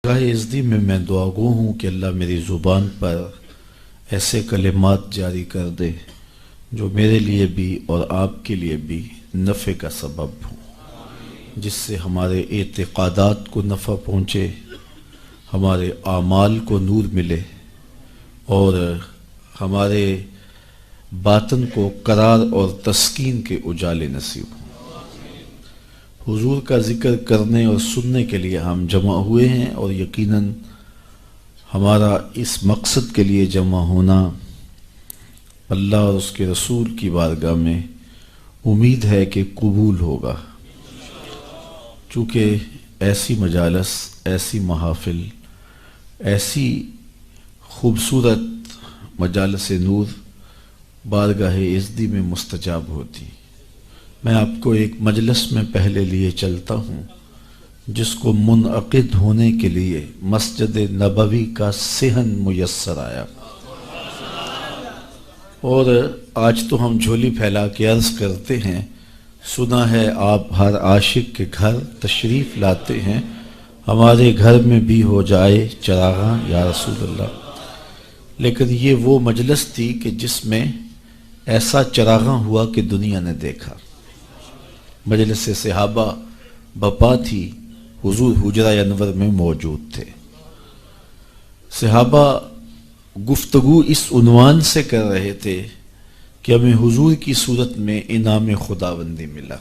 راہ ازدی میں دعا گو ہوں کہ اللہ میری زبان پر ایسے کلمات جاری کر دے جو میرے لیے بھی اور آپ کے لیے بھی نفع کا سبب ہوں، جس سے ہمارے اعتقادات کو نفع پہنچے، ہمارے اعمال کو نور ملے اور ہمارے باطن کو قرار اور تسکین کے اجالے نصیب ہوں۔ حضور کا ذکر کرنے اور سننے کے لیے ہم جمع ہوئے ہیں، اور یقیناً ہمارا اس مقصد کے لیے جمع ہونا اللہ اور اس کے رسول کی بارگاہ میں امید ہے کہ قبول ہوگا، چونکہ ایسی مجالس، ایسی محافل، ایسی خوبصورت مجالس نور بارگاہ ازدی میں مستجاب ہوتی۔ میں آپ کو ایک مجلس میں پہلے لیے چلتا ہوں جس کو منعقد ہونے کے لیے مسجد نبوی کا صحن میسر آیا، اور آج تو ہم جھولی پھیلا کے عرض کرتے ہیں، سنا ہے آپ ہر عاشق کے گھر تشریف لاتے ہیں، ہمارے گھر میں بھی ہو جائے چراغاں یا رسول اللہ۔ لیکن یہ وہ مجلس تھی کہ جس میں ایسا چراغاں ہوا کہ دنیا نے دیکھا۔ مجلس صحابہ بپا تھی، حضور حجرہ انور میں موجود تھے۔ صحابہ گفتگو اس عنوان سے کر رہے تھے کہ ہمیں حضور کی صورت میں انعام خداوندی ملا۔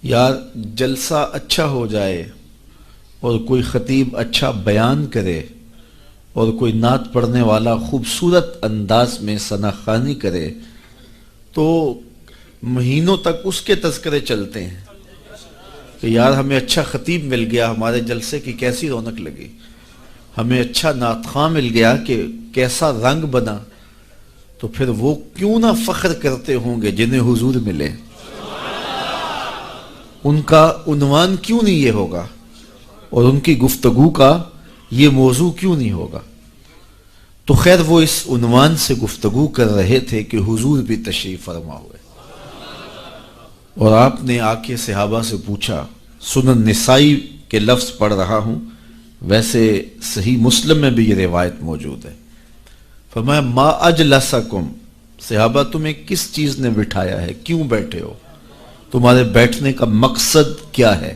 یار جلسہ اچھا ہو جائے اور کوئی خطیب اچھا بیان کرے اور کوئی نعت پڑھنے والا خوبصورت انداز میں ثناخوانی کرے تو مہینوں تک اس کے تذکرے چلتے ہیں کہ یار ہمیں اچھا خطیب مل گیا، ہمارے جلسے کی کیسی رونق لگی، ہمیں اچھا نعت خواں مل گیا کہ کیسا رنگ بنا۔ تو پھر وہ کیوں نہ فخر کرتے ہوں گے جنہیں حضور ملے، ان کا عنوان کیوں نہیں یہ ہوگا اور ان کی گفتگو کا یہ موضوع کیوں نہیں ہوگا؟ تو خیر وہ اس عنوان سے گفتگو کر رہے تھے کہ حضور بھی تشریف فرما ہوئے، اور آپ نے آ کے صحابہ سے پوچھا، سنن نسائی کے لفظ پڑھ رہا ہوں، ویسے صحیح مسلم میں بھی یہ روایت موجود ہے، فرمایا ما اجلسکم، صحابہ تمہیں کس چیز نے بٹھایا ہے، کیوں بیٹھے ہو، تمہارے بیٹھنے کا مقصد کیا ہے،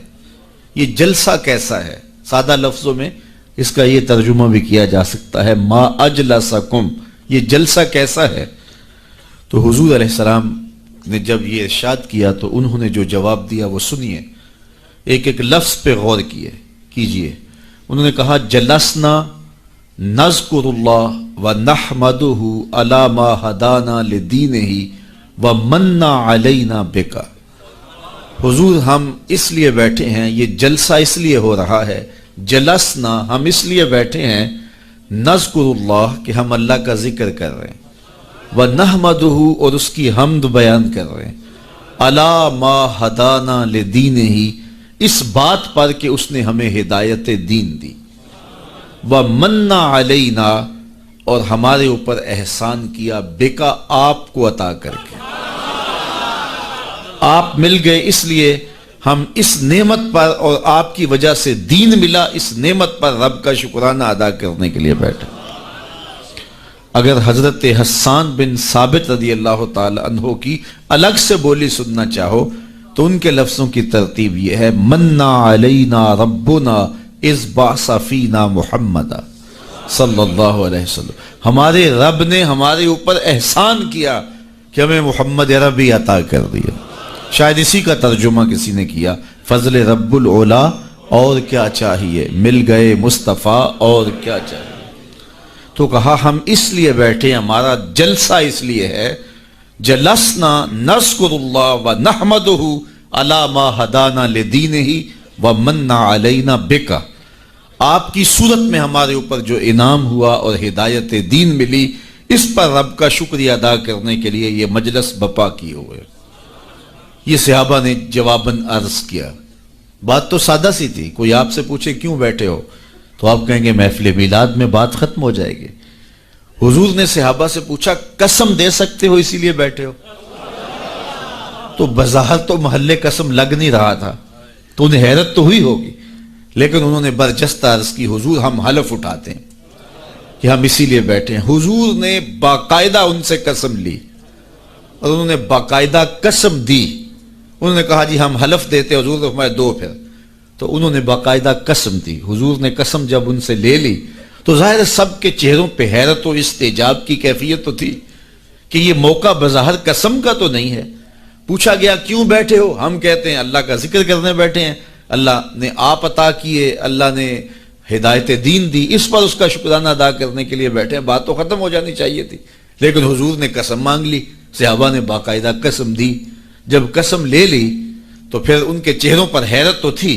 یہ جلسہ کیسا ہے؟ سادہ لفظوں میں اس کا یہ ترجمہ بھی کیا جا سکتا ہے ما اجلسکم، یہ جلسہ کیسا ہے؟ تو حضور علیہ السلام نے جب یہ ارشاد کیا تو انہوں نے جو جواب دیا وہ سنیے، ایک ایک لفظ پہ غور کیجئے۔ انہوں نے کہا جلسنا نذکر اللہ ونحمدہ علی ما ہدانا لدینہ ومن علینا بکا۔ حضور ہم اس لیے بیٹھے ہیں، یہ جلسہ اس لیے ہو رہا ہے، جلسنا ہم اس لیے بیٹھے ہیں، نذکر اللہ کہ ہم اللہ کا ذکر کر رہے ہیں، وَنَحْمَدُهُ اور اس کی حمد بیان کر رہے ہیں، عَلَى مَا هَدَانَا لِدِينِهِ اس بات پر کہ اس نے ہمیں ہدایت دین دی، وَمَنَّ عَلَيْنَا اور ہمارے اوپر احسان کیا، بِكَ آپ کو عطا کر کے، آپ مل گئے اس لیے ہم اس نعمت پر اور آپ کی وجہ سے دین ملا، اس نعمت پر رب کا شکرانہ ادا کرنے کے لیے بیٹھے۔ اگر حضرت حسان بن ثابت رضی اللہ تعالی عنہ کی الگ سے بولی سننا چاہو تو ان کے لفظوں کی ترتیب یہ ہے، منا علینا ربنا اذ بعث فینا محمد صلی اللہ علیہ وسلم، ہمارے رب نے ہمارے اوپر احسان کیا کہ ہمیں محمد عربی عطا کر دیا۔ شاید اسی کا ترجمہ کسی نے کیا، فضل رب العلا اور کیا چاہیے، مل گئے مصطفیٰ اور کیا چاہیے۔ تو کہا ہم اس لیے بیٹھے، ہمارا جلسہ اس لیے ہے، جلسنا نذکر اللہ ونحمدہ علی ما ہدانا لدینہ ومن علینا بکا، آپ کی صورت میں ہمارے اوپر جو انعام ہوا اور ہدایت دین ملی، اس پر رب کا شکریہ ادا کرنے کے لیے یہ مجلس بپا کی ہوئے۔ یہ صحابہ نے جواباً عرض کیا، بات تو سادہ سی تھی، کوئی آپ سے پوچھے کیوں بیٹھے ہو تو آپ کہیں گے محفل میلاد میں بات ختم ہو جائے گی۔ حضور نے صحابہ سے پوچھا قسم دے سکتے ہو اسی لیے بیٹھے ہو؟ تو بظاہر تو محلے قسم لگ نہیں رہا تھا، تو انہیں حیرت تو ہوئی ہوگی، لیکن انہوں نے برجستہ عرض کی حضور ہم حلف اٹھاتے ہیں کہ ہم اسی لیے بیٹھے ہیں. حضور نے باقاعدہ ان سے قسم لی اور انہوں نے باقاعدہ قسم دی. انہوں نے کہا جی ہم حلف دیتے, حضور نے فرمایا دو پھر. تو انہوں نے باقاعدہ قسم دی. حضور نے قسم جب ان سے لے لی تو ظاہر سب کے چہروں پہ حیرت و استعجاب کی کیفیت تو تھی کہ یہ موقع بظاہر قسم کا تو نہیں ہے. پوچھا گیا کیوں بیٹھے ہو؟ ہم کہتے ہیں اللہ کا ذکر کرنے بیٹھے ہیں, اللہ نے آپ عطا کیے, اللہ نے ہدایت دین دی, اس پر اس کا شکرانہ ادا کرنے کے لیے بیٹھے ہیں. بات تو ختم ہو جانی چاہیے تھی, لیکن حضور نے قسم مانگ لی. صحابہ نے باقاعدہ قسم دی. جب قسم لے لی تو پھر ان کے چہروں پر حیرت تو تھی.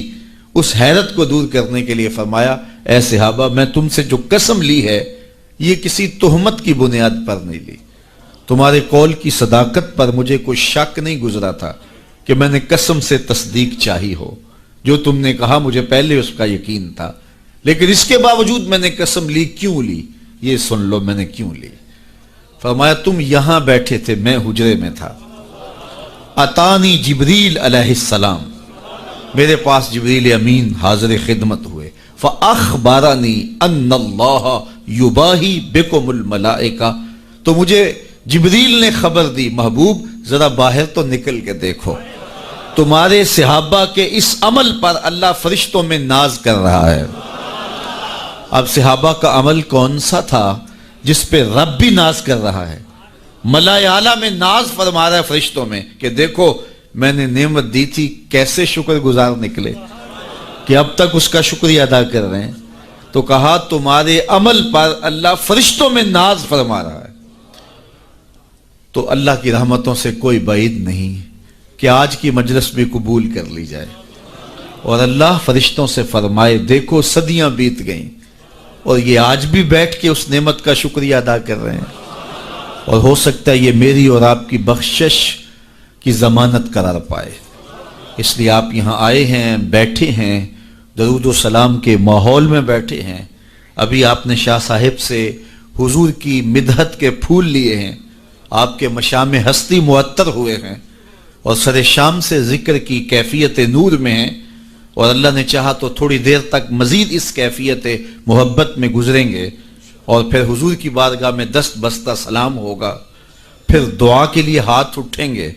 اس حیرت کو دور کرنے کے لیے فرمایا اے صحابہ میں تم سے جو قسم لی ہے یہ کسی تہمت کی بنیاد پر نہیں لی. تمہارے قول کی صداقت پر مجھے کوئی شک نہیں گزرا تھا کہ میں نے قسم سے تصدیق چاہی ہو. جو تم نے کہا مجھے پہلے اس کا یقین تھا, لیکن اس کے باوجود میں نے قسم لی. کیوں لی یہ سن لو میں نے کیوں لی. فرمایا تم یہاں بیٹھے تھے, میں حجرے میں تھا. اتانی جبریل علیہ السلام, میرے پاس جبریل امین حاضر خدمت ہوئے. فاخبرنی ان اللہ یباہی بکم الملائکہ, تو مجھے جبریل نے خبر دی محبوب ذرا باہر تو نکل کے دیکھو, تمہارے صحابہ کے اس عمل پر اللہ فرشتوں میں ناز کر رہا ہے. اب صحابہ کا عمل کون سا تھا جس پہ رب بھی ناز کر رہا ہے؟ ملائے اعلیٰ میں ناز فرما رہا ہے فرشتوں میں کہ دیکھو میں نے نعمت دی تھی, کیسے شکر گزار نکلے کہ اب تک اس کا شکریہ ادا کر رہے ہیں. تو کہا تمہارے عمل پر اللہ فرشتوں میں ناز فرما رہا ہے. تو اللہ کی رحمتوں سے کوئی بعید نہیں کہ آج کی مجلس بھی قبول کر لی جائے اور اللہ فرشتوں سے فرمائے دیکھو صدیاں بیت گئیں اور یہ آج بھی بیٹھ کے اس نعمت کا شکریہ ادا کر رہے ہیں, اور ہو سکتا ہے یہ میری اور آپ کی بخشش کی ضمانت قرار پائے. اس لیے آپ یہاں آئے ہیں, بیٹھے ہیں, درود و سلام کے ماحول میں بیٹھے ہیں. ابھی آپ نے شاہ صاحب سے حضور کی مدحت کے پھول لیے ہیں, آپ کے مشام ہستی معطر ہوئے ہیں اور سر شام سے ذکر کی کیفیت نور میں ہیں, اور اللہ نے چاہا تو تھوڑی دیر تک مزید اس کیفیت محبت میں گزریں گے, اور پھر حضور کی بارگاہ میں دست بستہ سلام ہوگا, پھر دعا کے لیے ہاتھ اٹھیں گے.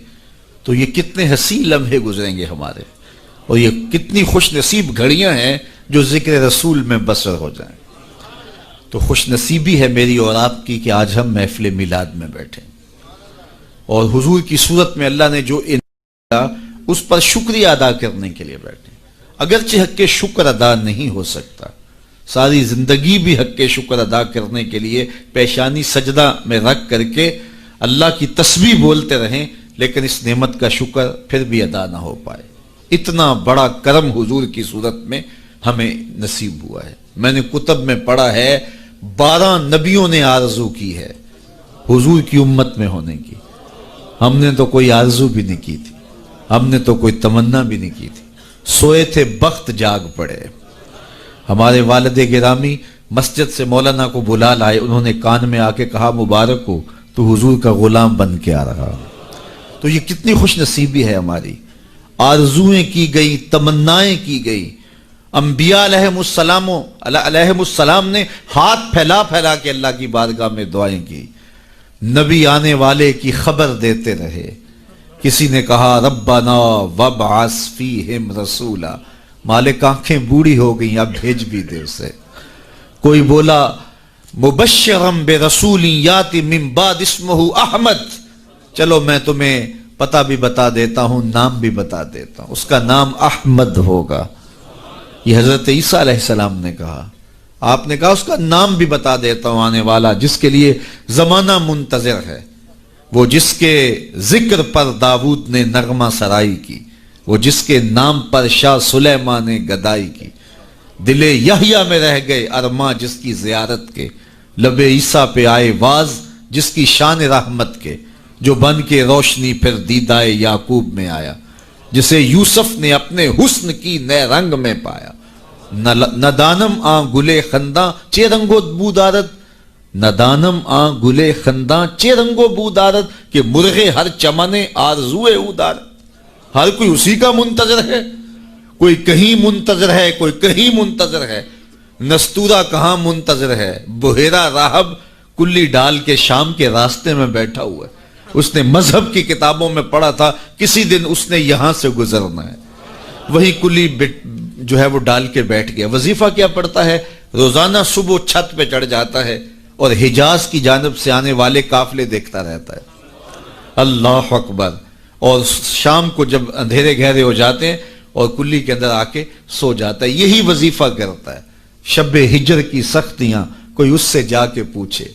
تو یہ کتنے حسین لمحے گزریں گے ہمارے, اور یہ کتنی خوش نصیب گھڑیاں ہیں جو ذکر رسول میں بسر ہو جائیں. تو خوش نصیبی ہے میری اور آپ کی کہ آج ہم محفل میلاد میں بیٹھے اور حضور کی صورت میں اللہ نے جو اس پر شکریہ ادا کرنے کے لیے بیٹھے. اگرچہ حق کے شکر ادا نہیں ہو سکتا, ساری زندگی بھی حق کے شکر ادا کرنے کے لیے پیشانی سجدہ میں رکھ کر کے اللہ کی تسبیح بولتے رہیں, لیکن اس نعمت کا شکر پھر بھی ادا نہ ہو پائے. اتنا بڑا کرم حضور کی صورت میں ہمیں نصیب ہوا ہے. میں نے کتب میں پڑھا ہے 12 نبیوں نے آرزو کی ہے حضور کی امت میں ہونے کی. ہم نے تو کوئی آرزو بھی نہیں کی تھی, ہم نے تو کوئی تمنا بھی نہیں کی تھی. سوئے تھے بخت جاگ پڑے. ہمارے والد گرامی مسجد سے مولانا کو بلا لائے, انہوں نے کان میں آ کے کہا مبارک ہو تو حضور کا غلام بن کے آ رہا. تو یہ کتنی خوش نصیبی ہے ہماری. آرزویں کی گئی, تمنائیں کی گئی. انبیاء علیہم السلام نے ہاتھ پھیلا پھیلا کے اللہ کی بارگاہ میں دعائیں کی. نبی آنے والے کی خبر دیتے رہے. کسی نے کہا ربنا وابعث فیہم رسولا, مالک آنکھیں بوڑھی ہو گئیں اب بھیج بھی دے اسے. کوئی بولا مبشرم برسول یاتی من بعد اسمہ احمد, چلو میں تمہیں پتہ بھی بتا دیتا ہوں, نام بھی بتا دیتا ہوں, اس کا نام احمد ہوگا. یہ حضرت عیسیٰ علیہ السلام نے کہا. آپ نے کہا اس کا نام بھی بتا دیتا ہوں آنے والا جس کے لیے زمانہ منتظر ہے, وہ جس کے ذکر پر داؤد نے نغمہ سرائی کی, وہ جس کے نام پر شاہ سلیمان نے گدائی کی. دل یحییٰ میں رہ گئے ارماں جس کی زیارت کے, لب عیسیٰ پہ آئے واز جس کی شان رحمت کے, جو بن کے روشنی پھر دیدائے یعقوب میں آیا, جسے یوسف نے اپنے حسن کی نئے رنگ میں پایا. ندانم آ گلے خنداں چے رنگو بودارت, ندانم آ گلے خنداں چے رنگو بودارت, کہ مرغے ہر چمنے آرزوئے اودارت. ہر کوئی اسی کا منتظر ہے, کوئی کہیں منتظر ہے، کوئی کہیں منتظر ہے، نستورہ کہاں منتظر ہے، بحیرہ راہب کلی ڈال کے شام کے راستے میں بیٹھا ہوا ہے۔ اس نے مذہب کی کتابوں میں پڑھا تھا کسی دن اس نے یہاں سے گزرنا ہے، وہی کلی جو ہے وہ ڈال کے بیٹھ گیا۔ وظیفہ کیا پڑھتا ہے؟ روزانہ صبح چھت پہ چڑھ جاتا ہے اور حجاز کی جانب سے آنے والے قافلے دیکھتا رہتا ہے۔ اللہ اکبر۔ اور شام کو جب اندھیرے گہرے ہو جاتے ہیں اور کلی کے اندر آ کے سو جاتا ہے، یہی وظیفہ کرتا ہے۔ شب ہجر کی سختیاں کوئی اس سے جا کے پوچھے،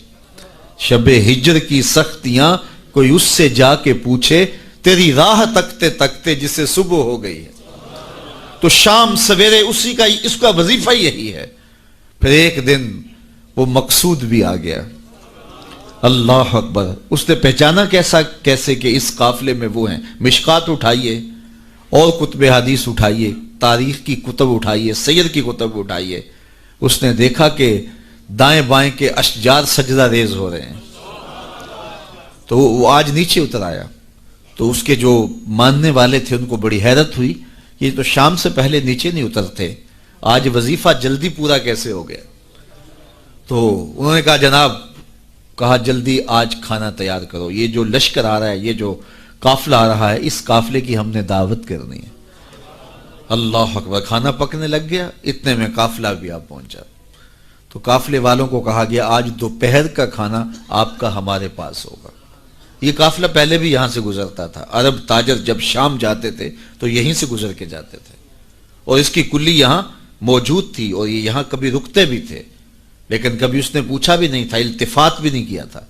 شب ہجر کی سختیاں کوئی اس سے جا کے پوچھے، تیری راہ تکتے تکتے جسے صبح ہو گئی ہے۔ تو شام سویرے اسی کا، اس کا وظیفہ یہی ہے۔ پھر ایک دن وہ مقصود بھی آ گیا۔ اللہ اکبر۔ اس نے پہچانا کیسے کہ اس قافلے میں وہ ہیں۔ مشکات اٹھائیے اور کتب حدیث اٹھائیے، تاریخ کی کتب اٹھائیے، سیر کی کتب اٹھائیے۔ اس نے دیکھا کہ دائیں بائیں کے اشجار سجدہ ریز ہو رہے ہیں، تو وہ آج نیچے اتر آیا۔ تو اس کے جو ماننے والے تھے ان کو بڑی حیرت ہوئی، یہ تو شام سے پہلے نیچے نہیں اترتے، آج وظیفہ جلدی پورا کیسے ہو گیا؟ تو انہوں نے کہا جناب، کہا جلدی آج کھانا تیار کرو، یہ جو لشکر آ رہا ہے، یہ جو قافلہ آ رہا ہے، اس قافلے کی ہم نے دعوت کرنی ہے۔ اللہ اکبر۔ کھانا پکنے لگ گیا، اتنے میں قافلہ بھی آ پہنچا۔ تو قافلے والوں کو کہا گیا آج دوپہر کا کھانا آپ کا ہمارے پاس ہوگا۔ یہ قافلہ پہلے بھی یہاں سے گزرتا تھا، عرب تاجر جب شام جاتے تھے تو یہیں سے گزر کے جاتے تھے، اور اس کی کلی یہاں موجود تھی، اور یہ یہاں کبھی رکتے بھی تھے، لیکن کبھی اس نے پوچھا بھی نہیں تھا، التفات بھی نہیں کیا تھا۔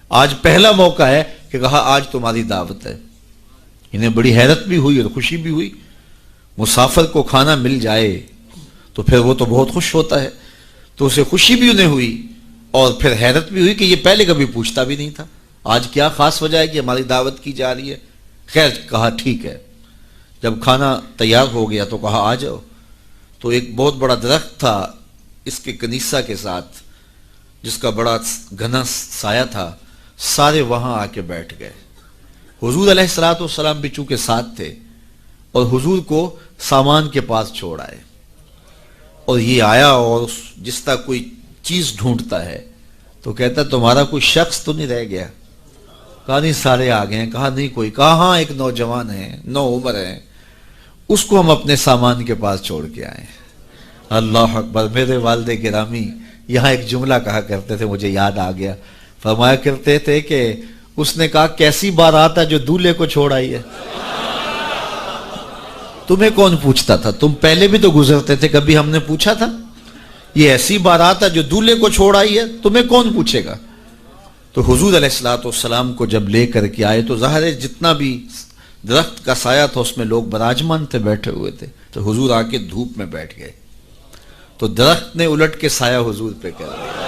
آج پہلا موقع ہے کہ کہا آج تمہاری دعوت ہے۔ انہیں بڑی حیرت بھی ہوئی اور خوشی بھی ہوئی۔ مسافر کو کھانا مل جائے تو پھر وہ تو بہت خوش ہوتا ہے، تو اسے خوشی بھی انہیں ہوئی اور پھر حیرت بھی ہوئی کہ یہ پہلے کبھی پوچھتا بھی نہیں تھا، آج کیا خاص وجہ ہے کہ ہماری دعوت کی جا رہی ہے؟ خیر، کہا ٹھیک ہے۔ جب کھانا تیار ہو گیا تو کہا آ جاؤ۔ تو ایک بہت بڑا درخت تھا اس کے کنیسہ کے ساتھ، جس کا بڑا گھنا سایہ تھا، سارے وہاں آ کے بیٹھ گئے۔ حضور علیہ السلام بھی چونکہ ساتھ تھے، اور حضور کو سامان کے پاس چھوڑ آئے، اور یہ آیا اور جس طرح کوئی چیز ڈھونڈتا ہے تو کہتا تمہارا کوئی شخص تو نہیں رہ گیا؟ کہا نہیں، سارے آ گئے ہیں۔ کہا نہیں کوئی؟ کہا ہاں، ایک نوجوان ہے، نو عمر ہے، اس کو ہم اپنے سامان کے پاس چھوڑ کے آئے ہیں۔ اللہ اکبر۔ میرے والد گرامی یہاں ایک جملہ کہا کرتے تھے، مجھے یاد آ گیا، فرمایا کرتے تھے کہ اس نے کہا کیسی بارات ہے جو دولہے کو چھوڑ آئی ہے؟ تمہیں کون پوچھتا تھا؟ تم پہلے بھی تو گزرتے تھے، کبھی ہم نے پوچھا تھا؟ یہ ایسی بارات ہے جو دولہے کو چھوڑ آئی ہے، تمہیں کون پوچھے گا؟ تو حضور علیہ السلام کو جب لے کر کے آئے تو ظاہر ہے جتنا بھی درخت کا سایہ تھا اس میں لوگ براجمان تھے، بیٹھے ہوئے تھے، تو حضور آ کے دھوپ میں بیٹھ گئے، تو درخت نے الٹ کے سایہ حضور پہ کر دیا۔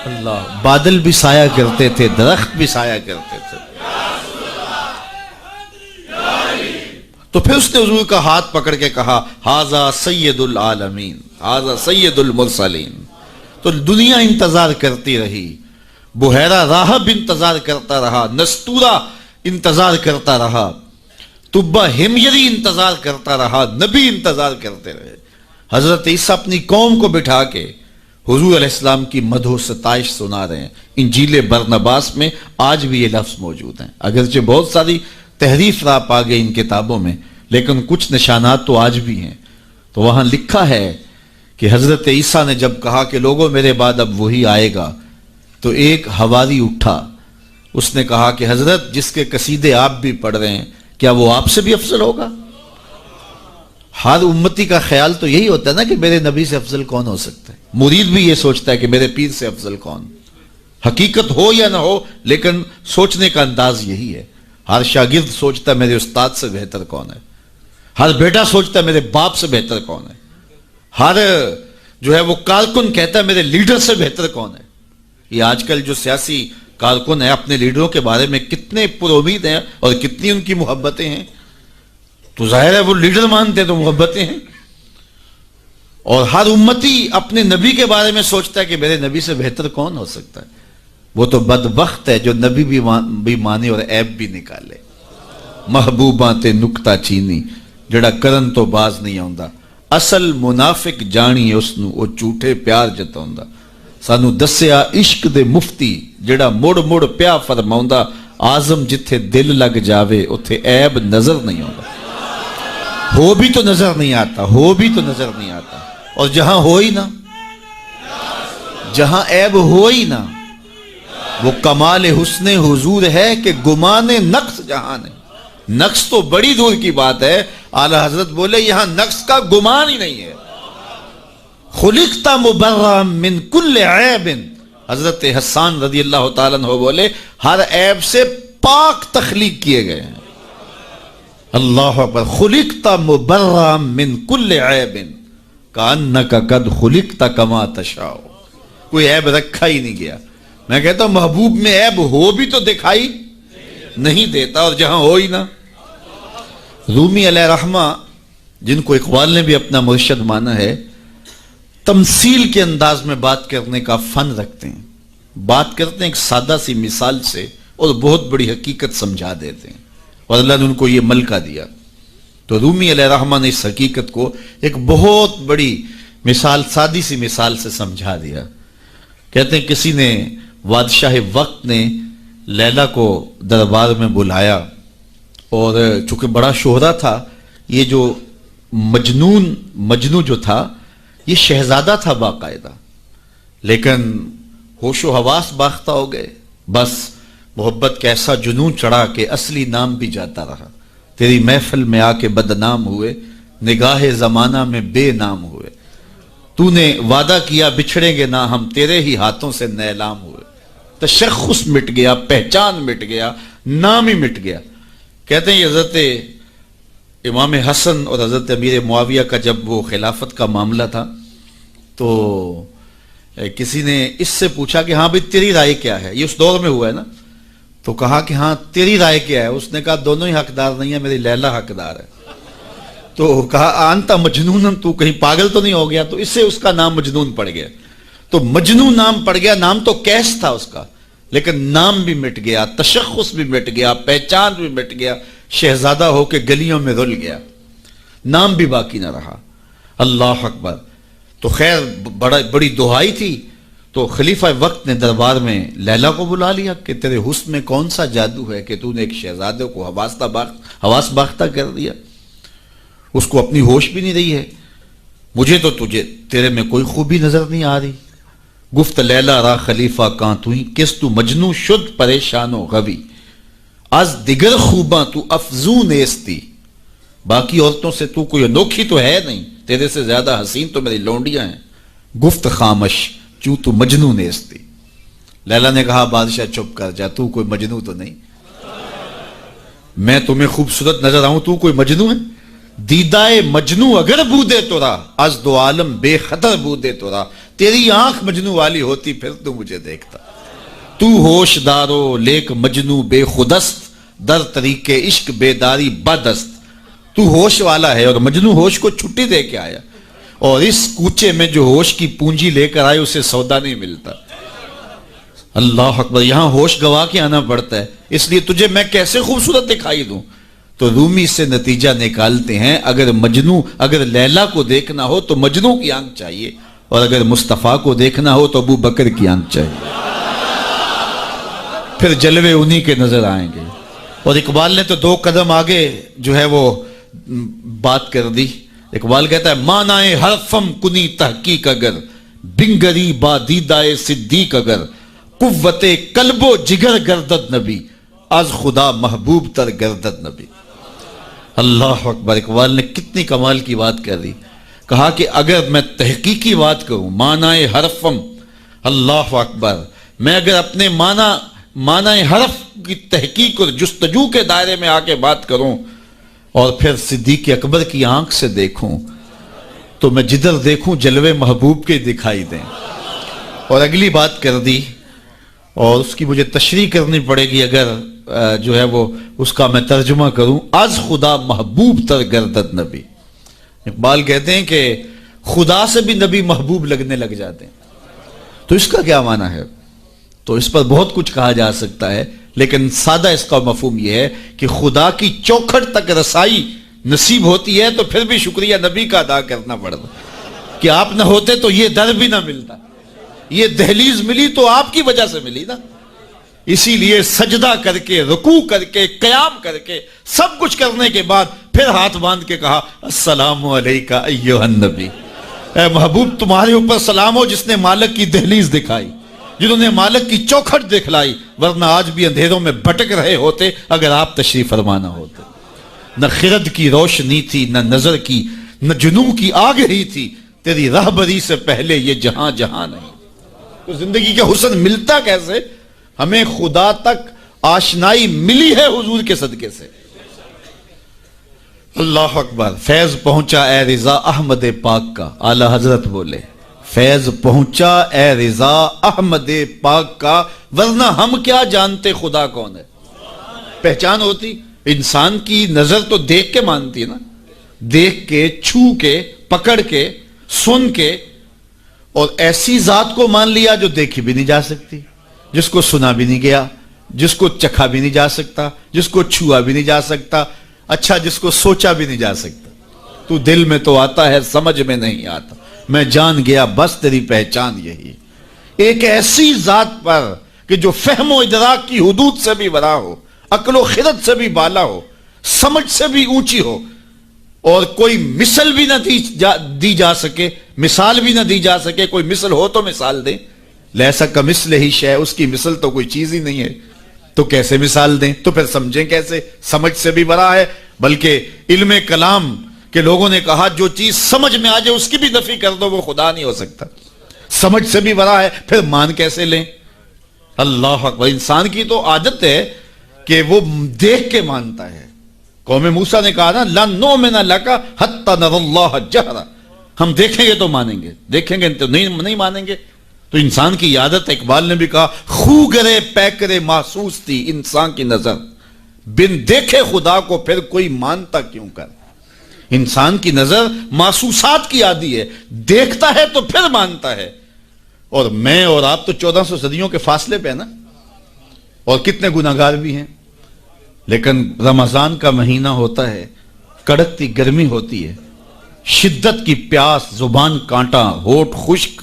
اللہ، بادل بھی سایہ کرتے تھے، درخت بھی سایہ کرتے تھے۔ تو پھر اس نے حضور کا ہاتھ پکڑ کے کہا ھذا سید العالمین، ھذا سید المرسلین۔ تو دنیا انتظار کرتی رہی، بحیرہ راہب انتظار کرتا رہا، نستورہ انتظار کرتا رہا، تبہ ہمجری انتظار کرتا رہا، نبی انتظار کرتے رہے۔ حضرت عیسیٰ اپنی قوم کو بٹھا کے حضور علیہ السلام کی مدح و ستائش سنا رہے ہیں۔ انجیل برنباس میں آج بھی یہ لفظ موجود ہیں، اگرچہ بہت ساری تحریف راپ آ گئی ان کتابوں میں، لیکن کچھ نشانات تو آج بھی ہیں۔ تو وہاں لکھا ہے کہ حضرت عیسیٰ نے جب کہا کہ لوگوں میرے بعد اب وہی آئے گا، تو ایک حواری اٹھا، اس نے کہا کہ حضرت جس کے قصیدے آپ بھی پڑھ رہے ہیں، کیا وہ آپ سے بھی افضل ہوگا؟ ہر امتی کا خیال تو یہی ہوتا ہے نا کہ میرے نبی سے افضل کون ہو سکتا ہے، مرید بھی یہ سوچتا ہے کہ میرے پیر سے افضل کون، حقیقت ہو یا نہ ہو لیکن سوچنے کا انداز یہی ہے۔ ہر شاگرد سوچتا ہے میرے استاد سے بہتر کون ہے، ہر بیٹا سوچتا ہے میرے باپ سے بہتر کون ہے، ہر جو ہے وہ کارکن کہتا ہے میرے لیڈر سے بہتر کون ہے۔ یہ آج کل جو سیاسی کارکن ہیں اپنے لیڈروں کے بارے میں کتنے پر امید ہیں اور کتنی ان کی محبتیں ہیں، تو ظاہر ہے وہ لیڈر مانتے ہیں تو محبتیں ہیں۔ اور ہر امتی اپنے نبی کے بارے میں سوچتا ہے کہ میرے نبی سے بہتر کون ہو سکتا ہے۔ وہ تو بدبخت ہے جو نبی بھی مانے اور عیب بھی نکالے۔ محبوباں تے نکتہ چینی، جڑا کرن تو باز نہیں آوندا، اصل منافق جانی اس نو او جھوٹے پیار جتاوندا۔ سانو دسیا عشق دے مفتی جڑا مڑ مڑ پیا فرماوندا، آزم جتھے دل لگ جاوے اتھے عیب نظر نہیں آوندا۔ ہو بھی تو نظر نہیں آتا، ہو بھی تو نظر نہیں آتا، اور جہاں ہو ہی نہ، جہاں عیب ہو ہی نہ، وہ کمال حسن حضور ہے کہ گمان نقص جہاں ہے۔ نقص تو بڑی دور کی بات ہے، اعلیٰ حضرت بولے یہاں نقص کا گمان ہی نہیں ہے۔ خلقت مبرأ من کل عیب، حضرت حسان رضی اللہ تعالیٰ عنہ بولے ہر عیب سے پاک تخلیق کیے گئے ہیں۔ اللہ اکبر، خلقت مبرأ من کل عیب کأنک قد خلقت کما تشاء، کوئی عیب رکھا ہی نہیں گیا۔ میں کہتا ہوں محبوب میں عیب ہو بھی تو دکھائی نہیں دیتا، اور جہاں ہو ہی نہ۔ رومی علیہ رحمہ، جن کو اقبال نے بھی اپنا مرشد مانا ہے، تمثیل کے انداز میں بات کرنے کا فن رکھتے ہیں۔ بات کرتے ہیں ایک سادہ سی مثال سے اور بہت بڑی حقیقت سمجھا دیتے ہیں، اور اللہ نے ان کو یہ ملکہ دیا۔ تو رومی علیہ رحمہ نے اس حقیقت کو ایک بہت بڑی مثال، سادی سی مثال سے سمجھا دیا۔ کہتے ہیں کسی نے، بادشاہ وقت نے لیلا کو دربار میں بلایا، اور چونکہ بڑا شہرہ تھا، یہ جو مجنو جو تھا یہ شہزادہ تھا باقاعدہ، لیکن ہوش و حواس باختہ ہو گئے، بس محبت کا ایسا جنون چڑھا کہ اصلی نام بھی جاتا رہا۔ تیری محفل میں آ کے بدنام ہوئے، نگاہ زمانہ میں بے نام ہوئے، تو نے وعدہ کیا بچھڑیں گے نہ ہم، تیرے ہی ہاتھوں سے نیلام ہوئے۔ تشخص مٹ گیا، پہچان مٹ گیا، نام ہی مٹ گیا۔ کہتے ہیں حضرت امام حسن اور حضرت امیر معاویہ کا جب وہ خلافت کا معاملہ تھا، تو کسی نے اس سے پوچھا کہ ہاں بھئی تیری رائے کیا ہے، یہ اس دور میں ہوا ہے نا، تو کہا کہ ہاں تیری رائے کیا ہے؟ اس نے کہا دونوں ہی حقدار نہیں ہے، میری لیلا حقدار ہے۔ تو کہا آنتا مجنون، تو کہیں پاگل تو نہیں ہو گیا؟ تو اس سے اس کا نام مجنون پڑ گیا۔ تو مجنون نام پڑ گیا، نام تو کیس تھا اس کا، لیکن نام بھی مٹ گیا، تشخص بھی مٹ گیا، پہچان بھی مٹ گیا، شہزادہ ہو کے گلیوں میں رل گیا، نام بھی باقی نہ رہا۔ اللہ اکبر۔ تو خیر بڑی دہائی تھی، تو خلیفہ وقت نے دربار میں لیلا کو بلا لیا کہ تیرے حسن میں کون سا جادو ہے کہ تو نے ایک شہزادے کو حواس باختہ کر دیا، اس کو اپنی ہوش بھی نہیں رہی ہے، مجھے تو تیرے میں کوئی خوبی نظر نہیں آ رہی۔ گفت لیلا را خلیفہ کاں توئی، کس تو مجنو شد پریشان و غوی، از دیگر خوباں تو افزون ایستی، باقی عورتوں سے تو کوئی انوکھی تو ہے نہیں، تیرے سے زیادہ حسین تو میری لونڈیاں ہیں۔ گفت خامش چوں تو مجنو نیستی، لیلا نے کہا بادشاہ چپ کر جا، تو کوئی مجنو تو نہیں، میں تمہیں خوبصورت نظر آؤں، تو کوئی مجنو ہے؟ دیدائے مجنو اگر بودے تو را، از دو عالم بے خطر بودے تو را، تیری آنکھ مجنو والی ہوتی پھر تو مجھے دیکھتا، تو ہوش دارو لیک مجنو بے خودست، در طریق عشق بیداری بدست، تو ہوش والا ہے اور مجنو ہوش کو چھٹی دے کے آیا، اور اس کوچے میں جو ہوش کی پونجی لے کر آئے اسے سودا نہیں ملتا۔ اللہ اکبر، یہاں ہوش گوا کے آنا پڑتا ہے، اس لیے تجھے میں کیسے خوبصورت دکھائی دوں؟ تو رومی سے نتیجہ نکالتے ہیں اگر لیلا کو دیکھنا ہو تو مجنو کی آنکھ چاہیے، اور اگر مصطفیٰ کو دیکھنا ہو تو ابو بکر کی آنکھ چاہیے، پھر جلوے انہی کے نظر آئیں گے۔ اور اقبال نے تو 2 قدم آگے جو ہے وہ بات کر دی۔ اقبال کہتا ہے مانائے حرفم کنی تحقیق اگر، بنگری با دیدائے صدیق اگر، قوت قلب و جگر گردد نبی، از خدا محبوب تر گردد نبی۔ اللہ اکبر، اقبال نے کتنی کمال کی بات کر دی۔ کہا کہ اگر میں تحقیقی بات کروں، معنی حرفم، اللہ اکبر، میں اگر اپنے معنی حرف کی تحقیق اور جستجو کے دائرے میں آ کے بات کروں اور پھر صدیق اکبر کی آنکھ سے دیکھوں، تو میں جدھر دیکھوں جلوے محبوب کے دکھائی دیں۔ اور اگلی بات کر دی، اور اس کی مجھے تشریح کرنی پڑے گی اگر جو ہے وہ اس کا میں ترجمہ کروں، از خدا محبوب تر گردد نبی۔ اقبال کہتے ہیں کہ خدا سے بھی نبی محبوب لگنے لگ جاتے ہیں۔ تو اس کا کیا معنی ہے؟ تو اس پر بہت کچھ کہا جا سکتا ہے، لیکن سادہ اس کا مفہوم یہ ہے کہ خدا کی چوکھٹ تک رسائی نصیب ہوتی ہے تو پھر بھی شکریہ نبی کا ادا کرنا پڑتا کہ آپ نہ ہوتے تو یہ در بھی نہ ملتا، یہ دہلیز ملی تو آپ کی وجہ سے ملی نا۔ اسی لیے سجدہ کر کے، رکوع کر کے، قیام کر کے، سب کچھ کرنے کے بعد پھر ہاتھ باندھ کے کہا السلام علیکہ ایھا النبی، اے محبوب تمہارے اوپر سلام ہو جس نے مالک کی دہلیز دکھائی، جنہوں نے مالک کی چوکھٹ دکھلائی، ورنہ آج بھی اندھیروں میں بھٹک رہے ہوتے اگر آپ تشریف فرما نہ ہوتے۔ نہ خرد کی روشنی تھی، نہ نظر کی، نہ جنوں کی آگ ہی تھی، تیری رہبری سے پہلے یہ جہاں جہاں نہیں۔ تو زندگی کا حسن ملتا کیسے؟ ہمیں خدا تک آشنائی ملی ہے حضور کے صدقے سے۔ اللہ اکبر، فیض پہنچا اے رضا احمد پاک کا، اعلی حضرت بولے فیض پہنچا اے رضا احمد پاک کا، ورنہ ہم کیا جانتے خدا کون ہے۔ پہچان ہوتی، انسان کی نظر تو دیکھ کے مانتی ہے نا، دیکھ کے، چھو کے، پکڑ کے، سن کے، اور ایسی ذات کو مان لیا جو دیکھی بھی نہیں جا سکتی، جس کو سنا بھی نہیں گیا، جس کو چکھا بھی نہیں جا سکتا، جس کو چھوا بھی نہیں جا سکتا، اچھا جس کو سوچا بھی نہیں جا سکتا۔ تو دل میں تو آتا ہے سمجھ میں نہیں آتا، میں جان گیا بس تیری پہچان یہی۔ ایک ایسی ذات پر کہ جو فہم و ادراک کی حدود سے بھی بڑا ہو، عقل و خرد سے بھی بالا ہو، سمجھ سے بھی اونچی ہو، اور کوئی مثل بھی نہ دی جا سکے، مثال بھی نہ دی جا سکے۔ کوئی مثل ہو تو مثال دیں، لیسا کمثلہ ہی شیء، اس کی مثل تو کوئی چیز ہی نہیں ہے، تو کیسے مثال دیں؟ تو پھر سمجھیں کیسے؟ سمجھ سے بھی بڑا ہے، بلکہ علم کلام کے لوگوں نے کہا جو چیز سمجھ میں آ جائے اس کی بھی نفی کر دو وہ خدا نہیں ہو سکتا۔ سمجھ سے بھی بڑا ہے، پھر مان کیسے لیں؟ اللہ اکبر، انسان کی تو عادت ہے کہ وہ دیکھ کے مانتا ہے۔ قوم موسیٰ نے کہا نا لَن نُؤْمِنَ لَكَ حَتَّى نَرَى اللَّهَ جَهْرًا، ہم دیکھیں گے تو مانیں گے، دیکھیں گے تو نہیں مانیں گے۔ تو انسان کی عادت، اقبال نے بھی کہا خو گرے پیکرے محسوس تھی انسان کی نظر، بن دیکھے خدا کو پھر کوئی مانتا کیوں کر۔ انسان کی نظر محسوسات کی عادی ہے، دیکھتا ہے تو پھر مانتا ہے۔ اور میں اور آپ تو 1400 صدیوں کے فاصلے پہ نا، اور کتنے گناہگار بھی ہیں، لیکن رمضان کا مہینہ ہوتا ہے، کڑکتی گرمی ہوتی ہے، شدت کی پیاس، زبان کانٹا، ہونٹ خشک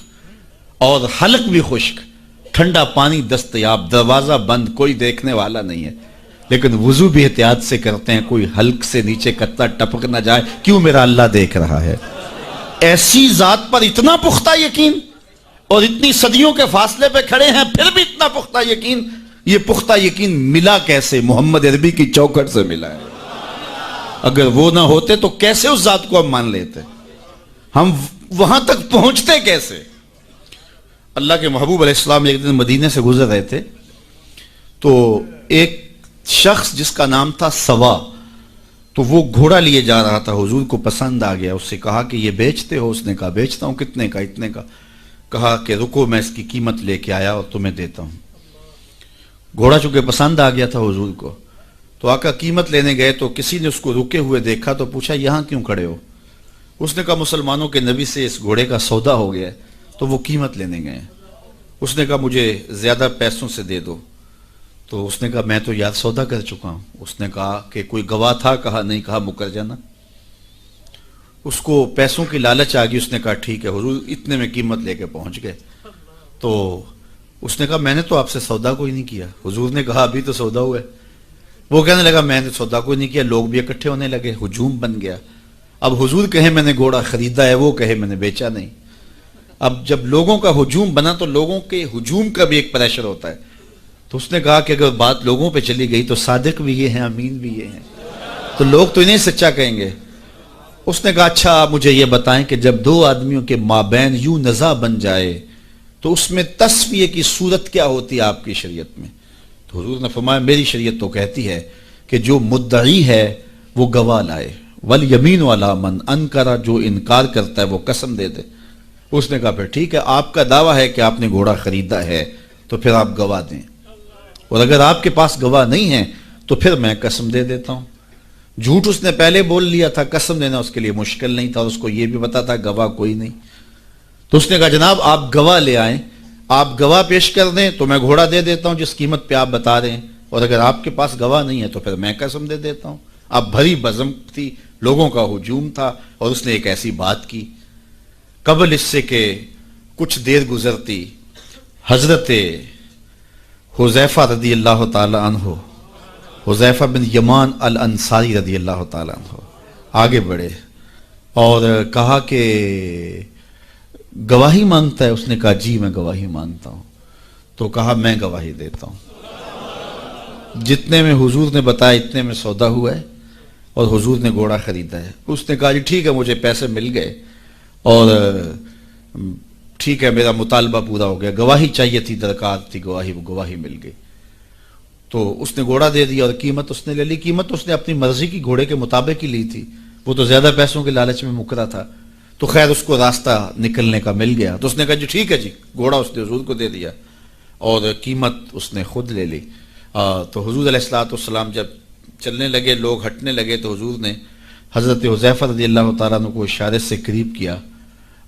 اور حلق بھی خشک، ٹھنڈا پانی دستیاب، دروازہ بند، کوئی دیکھنے والا نہیں ہے، لیکن وضو بھی احتیاط سے کرتے ہیں، کوئی حلق سے نیچے قطرہ ٹپک نہ جائے، کیوں میرا اللہ دیکھ رہا ہے۔ ایسی ذات پر اتنا پختہ یقین، اور اتنی صدیوں کے فاصلے پہ کھڑے ہیں پھر بھی اتنا پختہ یقین۔ یہ پختہ یقین ملا کیسے؟ محمد عربی کی چوکھٹ سے ملا ہے۔ اگر وہ نہ ہوتے تو کیسے اس ذات کو ہم مان لیتے؟ ہم وہاں تک پہنچتے کیسے؟ اللہ کے محبوب علیہ السلام ایک دن مدینے سے گزر رہے تھے، تو ایک شخص جس کا نام تھا سوا، تو وہ گھوڑا لیے جا رہا تھا، حضور کو پسند آ گیا، اس سے کہا کہ یہ بیچتے ہو؟ اس نے کہا بیچتا ہوں۔ کتنے کا؟ اتنے کا۔ کہا کہ رکو میں اس کی قیمت لے کے آیا اور تمہیں دیتا ہوں۔ گھوڑا چونکہ پسند آ گیا تھا حضور کو، تو آقا قیمت لینے گئے تو کسی نے اس کو رکے ہوئے دیکھا تو پوچھا یہاں کیوں کھڑے ہو؟ اس نے کہا مسلمانوں کے نبی سے اس گھوڑے کا سودا ہو گیا ہے تو وہ قیمت لینے گئے ہیں۔ اس نے کہا مجھے زیادہ پیسوں سے دے دو، تو اس نے کہا میں تو یار سودا کر چکا ہوں۔ اس نے کہا کہ کوئی گواہ تھا؟ کہا نہیں۔ کہا مکر جانا۔ اس کو پیسوں کی لالچ آ گئی، اس نے کہا ٹھیک ہے حضور، اتنے میں قیمت لے کے پہنچ گئے۔ تو اس نے کہا میں نے تو آپ سے سودا کوئی نہیں کیا۔ حضور نے کہا ابھی تو سودا ہوا ہے۔ وہ کہنے لگا میں نے سودا کوئی نہیں کیا۔ لوگ بھی اکٹھے ہونے لگے، ہجوم بن گیا۔ اب حضور کہے میں نے گھوڑا خریدا ہے، وہ کہے میں نے بیچا نہیں۔ اب جب لوگوں کا ہجوم بنا تو لوگوں کے ہجوم کا بھی ایک پریشر ہوتا ہے، تو اس نے کہا کہ اگر بات لوگوں پہ چلی گئی تو صادق بھی یہ ہیں، امین بھی یہ ہیں، تو لوگ تو انہیں سچا کہیں گے۔ اس نے کہا اچھا آپ مجھے یہ بتائیں کہ جب دو آدمیوں کے مابین یوں نزاع بن جائے تو اس میں تصفیہ کی صورت کیا ہوتی ہے آپ کی شریعت میں؟ تو حضور نے فرمایا میری شریعت تو کہتی ہے کہ جو مدعی ہے وہ گواہ لائے، والیمین علی من انکر، جو انکار کرتا ہے وہ قسم دے دے۔ اس نے کہا پھر ٹھیک ہے، آپ کا دعویٰ ہے کہ آپ نے گھوڑا خریدا ہے تو پھر آپ گواہ دیں، اور اگر آپ کے پاس گواہ نہیں ہے تو پھر میں قسم دے دیتا ہوں۔ جھوٹ اس نے پہلے بول لیا تھا، قسم دینا اس کے لیے مشکل نہیں تھا، اس کو یہ بھی پتا تھا گواہ کوئی نہیں۔ تو اس نے کہا جناب آپ گواہ لے آئیں، آپ گواہ پیش کر دیں تو میں گھوڑا دے دیتا ہوں جس قیمت پہ آپ بتا رہے ہیں، اور اگر آپ کے پاس گواہ نہیں ہے تو پھر میں قسم دے دیتا ہوں۔ اب بھری بزم تھی، لوگوں کا ہجوم تھا اور اس نے ایک ایسی بات کی. قبل اس سے کہ کچھ دیر گزرتی حضرت حذیفہ رضی اللہ تعالی عنہ، حذیفہ بن یمان الانصاری رضی اللہ تعالی عنہ آگے بڑھے اور کہا کہ گواہی مانگتا ہے؟ اس نے کہا جی میں گواہی مانگتا ہوں. تو کہا میں گواہی دیتا ہوں، جتنے میں حضور نے بتایا اتنے میں سودا ہوا ہے اور حضور نے گھوڑا خریدا ہے. اس نے کہا جی ٹھیک ہے، مجھے پیسے مل گئے اور ٹھیک ہے میرا مطالبہ پورا ہو گیا، گواہی چاہیے تھی، درکار تھی گواہی مل گئی. تو اس نے گھوڑا دے دیا اور قیمت اس نے لے لی. قیمت اس نے اپنی مرضی کی گھوڑے کے مطابق ہی لی تھی، وہ تو زیادہ پیسوں کے لالچ میں مکرا تھا. تو خیر اس کو راستہ نکلنے کا مل گیا. تو اس نے کہا جی ٹھیک ہے جی، گھوڑا اس نے حضور کو دے دیا اور قیمت اس نے خود لے لی. تو حضور علیہ السلام جب چلنے لگے، لوگ ہٹنے لگے، تو حضور نے حضرت حذیفہ رضی اللہ تعالیٰ عنہ کو اشارے سے قریب کیا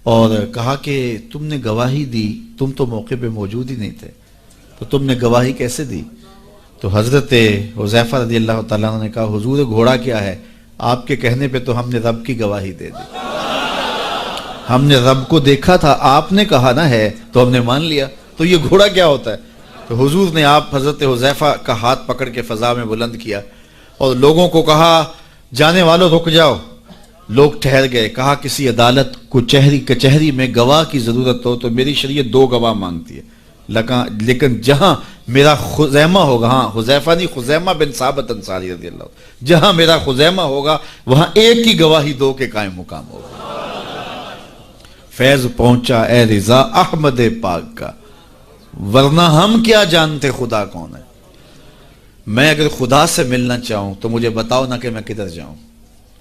اور کہا کہ تم نے گواہی دی، تم تو موقع پہ موجود ہی نہیں تھے، تو تم نے گواہی کیسے دی؟ تو حضرت حذیفہ رضی اللہ تعالیٰ عنہ نے کہا حضور گھوڑا کیا ہے، آپ کے کہنے پہ تو ہم نے رب کی گواہی دے دی. ہم نے رب کو دیکھا تھا، آپ نے کہا نہ ہے تو ہم نے مان لیا، تو یہ گھوڑا کیا ہوتا ہے؟ تو حضور نے آپ حضرت حذیفہ کا ہاتھ پکڑ کے فضا میں بلند کیا اور لوگوں کو کہا جانے والوں رک جاؤ. لوگ ٹھہر گئے. کہا کسی عدالت کو کچہری میں گواہ کی ضرورت ہو تو میری شریعت 2 گواہ مانگتی ہے، لیکن جہاں میرا خزیمہ ہوگا، ہاں حذیفہ نہیں، خزیمہ بن ثابت انصاری رضی اللہ عنہ، جہاں میرا خزیمہ ہوگا وہاں ایک ہی گواہی 2 کے قائم مقام ہوگا. فیض پہنچا اے رضا احمد پاک کا، ورنہ ہم کیا جانتے خدا کون ہے. میں اگر خدا سے ملنا چاہوں تو مجھے بتاؤ نہ کہ میں کدھر جاؤں،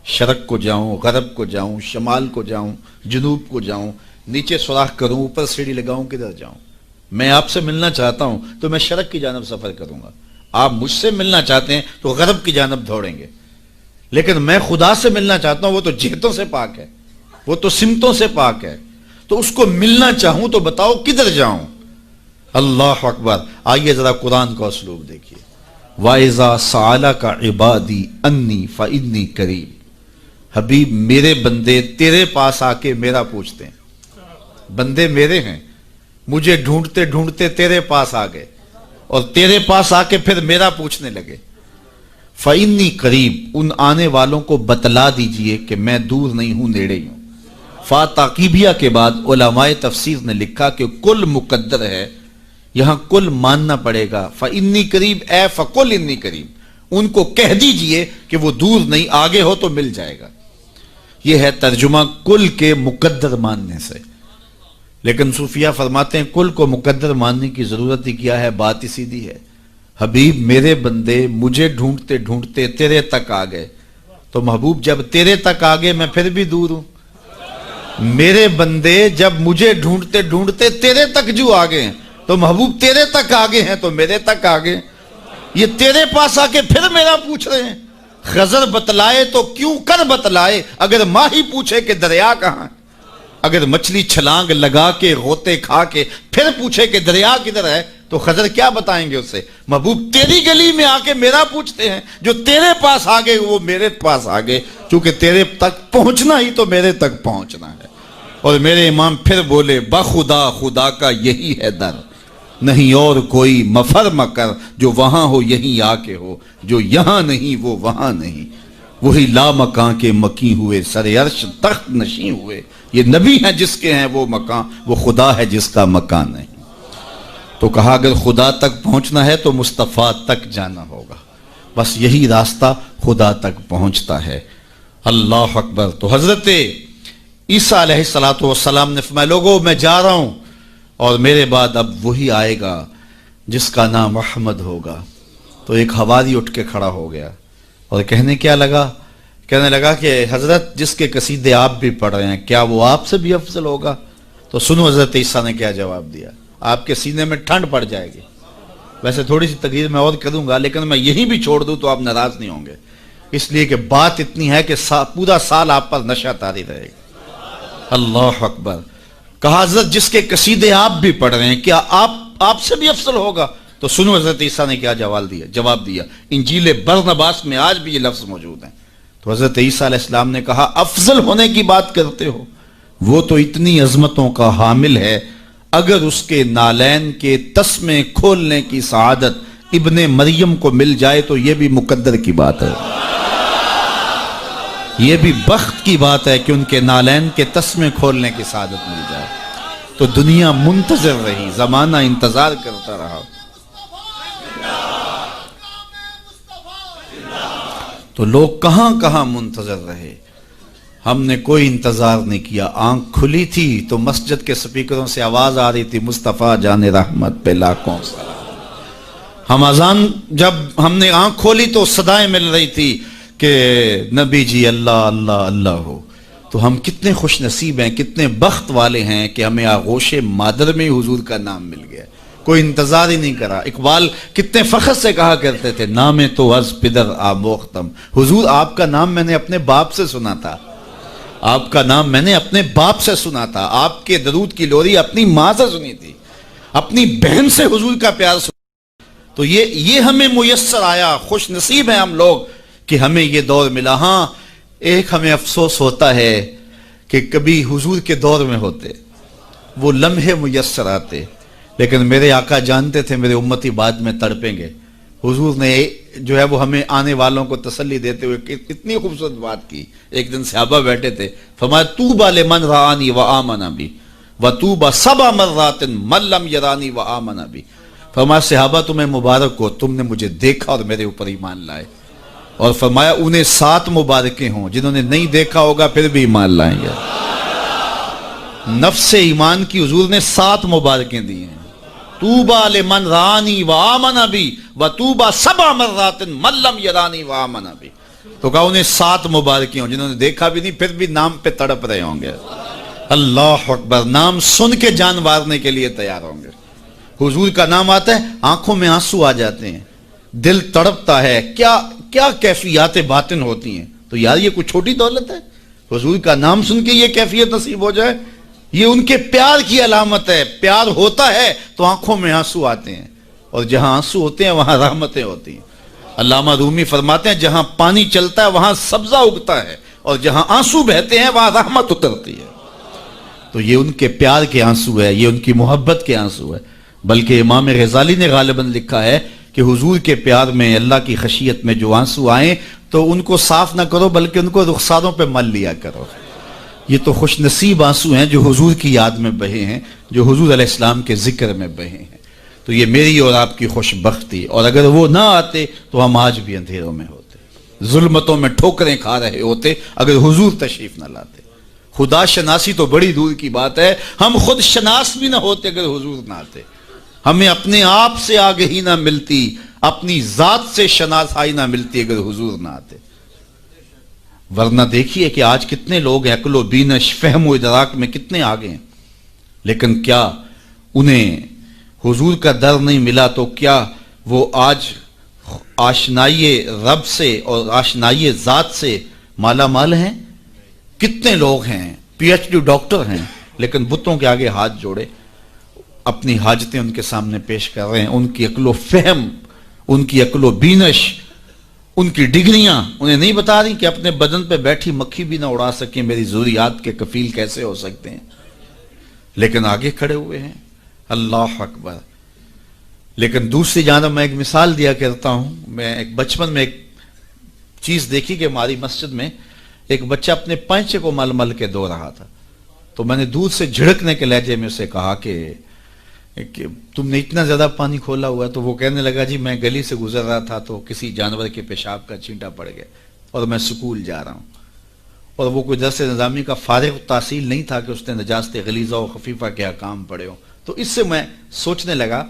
شرق کو جاؤں، غرب کو جاؤں، شمال کو جاؤں، جنوب کو جاؤں، نیچے سوراخ کروں، اوپر سیڑھی لگاؤں، کدھر جاؤں. میں آپ سے ملنا چاہتا ہوں تو میں شرق کی جانب سفر کروں گا، آپ مجھ سے ملنا چاہتے ہیں تو غرب کی جانب دوڑیں گے. لیکن میں خدا سے ملنا چاہتا ہوں، وہ تو جہتوں سے پاک ہے، وہ تو سمتوں سے پاک ہے، تو اس کو ملنا چاہوں تو بتاؤ کدھر جاؤں. اللہ اکبر. آئیے ذرا قرآن کا اسلوب دیکھیے. وَإِذَا سَأَلَكَ عِبَادِي أَنِّي فَإِنِّي قَرِيبٌ. حبیب میرے بندے تیرے پاس آ کے میرا پوچھتے ہیں، بندے میرے ہیں، مجھے ڈھونڈتے ڈھونڈتے تیرے پاس آ گئے اور تیرے پاس آ کے پھر میرا پوچھنے لگے. فَإِنِّي قَرِيبٌ. ان آنے والوں کو بتلا دیجئے کہ میں دور نہیں ہوں، نیڑے ہی ہوں. فا تاقیبیہ کے بعد علماء تفسیر نے لکھا کہ کل مقدر ہے، یہاں کل ماننا پڑے گا. فَإِنِّي قَرِيبٌ اے فَقُلْ إِنِّي قَرِيبٌ. ان کو کہہ دیجئے کہ وہ دور نہیں، آگے ہو تو مل جائے گا. یہ ہے ترجمہ کل کے مقدر ماننے سے. لیکن صوفیہ فرماتے ہیں کل کو مقدر ماننے کی ضرورت ہی کیا ہے، بات ہی سیدھی ہے. حبیب میرے بندے مجھے ڈھونڈتے ڈھونڈتے تیرے تک آ گئے، تو محبوب جب تیرے تک آ گئے میں پھر بھی دور ہوں. میرے بندے جب مجھے ڈھونڈتے ڈھونڈتے تیرے تک جو آ گئے ہیں تو محبوب تیرے تک آگے ہیں تو میرے تک آگے. یہ تیرے پاس آ کے پھر میرا پوچھ رہے ہیں. خضر بتلائے تو کیوں کر بتلائے، اگر ماہی پوچھے کہ دریا کہاں ہے، اگر مچھلی چھلانگ لگا کے غوطے کھا کے پھر پوچھے کہ دریا کدھر ہے تو خضر کیا بتائیں گے اسے. محبوب تیری گلی میں آ کے میرا پوچھتے ہیں، جو تیرے پاس آگے وہ میرے پاس آگے، چونکہ تیرے تک پہنچنا ہی تو میرے تک پہنچنا ہے. اور میرے امام پھر بولے بخدا خدا کا یہی ہے در، نہیں اور کوئی مفر مکر، جو وہاں ہو یہیں آ کے ہو، جو یہاں نہیں وہ وہاں نہیں. وہی لا مکان کے مکی ہوئے، سر عرش تخت نشیں ہوئے. یہ نبی ہیں جس کے ہیں وہ مکان، وہ خدا ہے جس کا مکان نہیں. تو کہا اگر خدا تک پہنچنا ہے تو مصطفیٰ تک جانا ہوگا، بس یہی راستہ خدا تک پہنچتا ہے. اللہ اکبر. تو حضرت عیسیٰ علیہ السلام نے فرمایا لوگوں میں جا رہا ہوں اور میرے بعد اب وہی آئے گا جس کا نام احمد ہوگا. تو ایک حواری اٹھ کے کھڑا ہو گیا اور کہنے لگا کہ حضرت جس کے قصیدے آپ بھی پڑھ رہے ہیں کیا وہ آپ سے بھی افضل ہوگا؟ تو سنو حضرت عیسیٰ نے کیا جواب دیا. آپ کے سینے میں ٹھنڈ پڑ جائے گی. ویسے تھوڑی سی تقریر میں اور کروں گا لیکن میں یہی بھی چھوڑ دوں تو آپ ناراض نہیں ہوں گے، اس لیے کہ بات اتنی ہے کہ پورا سال آپ پر نشہ طاری رہے گا. اللہ اکبر. کہا حضرت جس کے قصیدے آپ بھی پڑھ رہے ہیں کیا آپ سے بھی افضل ہوگا؟ تو سنو حضرت عیسیٰ نے کیا جواب دیا. انجیل برنباس میں آج بھی یہ لفظ موجود ہیں. تو حضرت عیسیٰ علیہ السلام نے کہا افضل ہونے کی بات کرتے ہو، وہ تو اتنی عظمتوں کا حامل ہے، اگر اس کے نالین کے تسمے کھولنے کی سعادت ابن مریم کو مل جائے تو یہ بھی مقدر کی بات ہے، یہ بھی بخت کی بات ہے کہ ان کے نالین کے تسمے کھولنے کی سعادت مل جائے۔ تو دنیا منتظر رہی، زمانہ انتظار کرتا رہا۔ تو لوگ کہاں کہاں منتظر رہے، ہم نے کوئی انتظار نہیں کیا۔ آنکھ کھلی تھی تو مسجد کے سپیکروں سے آواز آ رہی تھی مصطفیٰ جان رحمت پہ لاکھوں سلام۔ ہم اذان جب ہم نے آنکھ کھولی تو صدائیں مل رہی تھی کہ نبی جی اللہ اللہ اللہ ہو۔ تو ہم کتنے خوش نصیب ہیں، کتنے بخت والے ہیں کہ ہمیں آغوش مادر میں حضور کا نام مل گیا، کوئی انتظار ہی نہیں کرا۔ اقبال کتنے فخر سے کہا کرتے تھے نام تو از پدر آموختم، حضور آپ کا نام میں نے اپنے باپ سے سنا تھا، آپ کا نام میں نے اپنے باپ سے سنا تھا، آپ کے درود کی لوری اپنی ماں سے سنی تھی، اپنی بہن سے حضور کا پیار سنا۔ تو یہ ہمیں میسر آیا، خوش نصیب ہیں ہم لوگ کہ ہمیں یہ دور ملا۔ ہاں ایک ہمیں افسوس ہوتا ہے کہ کبھی حضور کے دور میں ہوتے، وہ لمحے میسر آتے، لیکن میرے آقا جانتے تھے میرے امتی بعد میں تڑپیں گے۔ حضور نے جو ہے وہ ہمیں آنے والوں کو تسلی دیتے ہوئے اتنی خوبصورت بات کی۔ ایک دن صحابہ بیٹھے تھے، فرمایا طوبی لمن رآنی وآمن بی وطوبی سبع مرات من لم یرانی وآمن بی۔ فرمایا صحابہ تمہیں مبارک ہو، تم نے مجھے دیکھا اور میرے اوپر ایمان لائے، اور فرمایا انہیں 7 مبارکیں ہوں جنہوں نے نہیں دیکھا ہوگا پھر بھی ایمان لائیں گے۔ نفس ایمان کی حضور نے 7 مبارکیں دی ہیں، طوبی لمن رآنی وآمن بی وطوبی سبع مرات من لم یرانی وآمن بی۔ تو کہا انہیں 7 مبارکیں ہوں جنہوں نے دیکھا بھی نہیں پھر بھی نام پہ تڑپ رہے ہوں گے۔ اللہ اکبر، نام سن کے جان مارنے کے لیے تیار ہوں گے۔ حضور کا نام آتا ہے آنکھوں میں آنسو آ جاتے ہیں، دل تڑپتا ہے، کیا کیفیات باطن ہوتی ہیں۔ تو یار یہ کوئی چھوٹی دولت ہے، حضور کا نام سن کے یہ کیفیت نصیب ہو جائے، یہ ان کے پیار کی علامت ہے۔ پیار ہوتا ہے تو آنکھوں میں آنسو آتے ہیں، اور جہاں آنسو ہوتے ہیں وہاں رحمتیں ہوتی ہیں۔ علامہ رومی فرماتے ہیں جہاں پانی چلتا ہے وہاں سبزہ اگتا ہے، اور جہاں آنسو بہتے ہیں وہاں رحمت اترتی ہے۔ تو یہ ان کے پیار کے آنسو ہے، یہ ان کی محبت کے آنسو ہے۔ بلکہ امام غزالی نے غالباً لکھا ہے کہ حضور کے پیار میں، اللہ کی خشیت میں جو آنسو آئیں تو ان کو صاف نہ کرو بلکہ ان کو رخساروں پہ مل لیا کرو۔ یہ تو خوش نصیب آنسو ہیں جو حضور کی یاد میں بہے ہیں، جو حضور علیہ السلام کے ذکر میں بہے ہیں۔ تو یہ میری اور آپ کی خوش بختی، اور اگر وہ نہ آتے تو ہم آج بھی اندھیروں میں ہوتے، ظلمتوں میں ٹھوکریں کھا رہے ہوتے اگر حضور تشریف نہ لاتے۔ خدا شناسی تو بڑی دور کی بات ہے، ہم خود شناس بھی نہ ہوتے اگر حضور نہ آتے۔ ہمیں اپنے آپ سے آگہی نہ ملتی، اپنی ذات سے شناسائی نہ ملتی اگر حضور نہ آتے۔ ورنہ دیکھیے کہ آج کتنے لوگ عقل و بینش، فہم و ادراک میں کتنے آگے ہیں، لیکن کیا انہیں حضور کا در نہیں ملا تو کیا وہ آج آشنائی رب سے اور آشنائی ذات سے مالا مال ہیں؟ کتنے لوگ ہیں پی ایچ ڈی ڈاکٹر ہیں لیکن بتوں کے آگے ہاتھ جوڑے اپنی حاجتیں ان کے سامنے پیش کر رہے ہیں۔ ان کی عقل و فہم، ان کی عقل و بینش، ان کی ڈگریاں انہیں نہیں بتا رہی کہ اپنے بدن پہ بیٹھی مکھی بھی نہ اڑا سکیں، میری ضروریات کے کفیل کیسے ہو سکتے ہیں، لیکن آگے کھڑے ہوئے ہیں۔ اللہ اکبر۔ لیکن دوسری جانب میں ایک مثال دیا کرتا ہوں، میں ایک بچپن میں ایک چیز دیکھی کہ ہماری مسجد میں ایک بچہ اپنے پینچے کو مل مل کے دھو رہا تھا، تو میں نے دودھ سے جھڑکنے کے لہجے میں اسے کہا کہ تم نے اتنا زیادہ پانی کھولا ہوا ہے، تو وہ کہنے لگا جی میں گلی سے گزر رہا تھا تو کسی جانور کے پیشاب کا چینٹا پڑ گیا اور میں سکول جا رہا ہوں، اور وہ کوئی درس نظامی کا فارغ تحصیل نہیں تھا کہ اس نے نجاست غلیظہ و خفیفہ کے احکام پڑھے ہوں۔ تو اس سے میں سوچنے لگا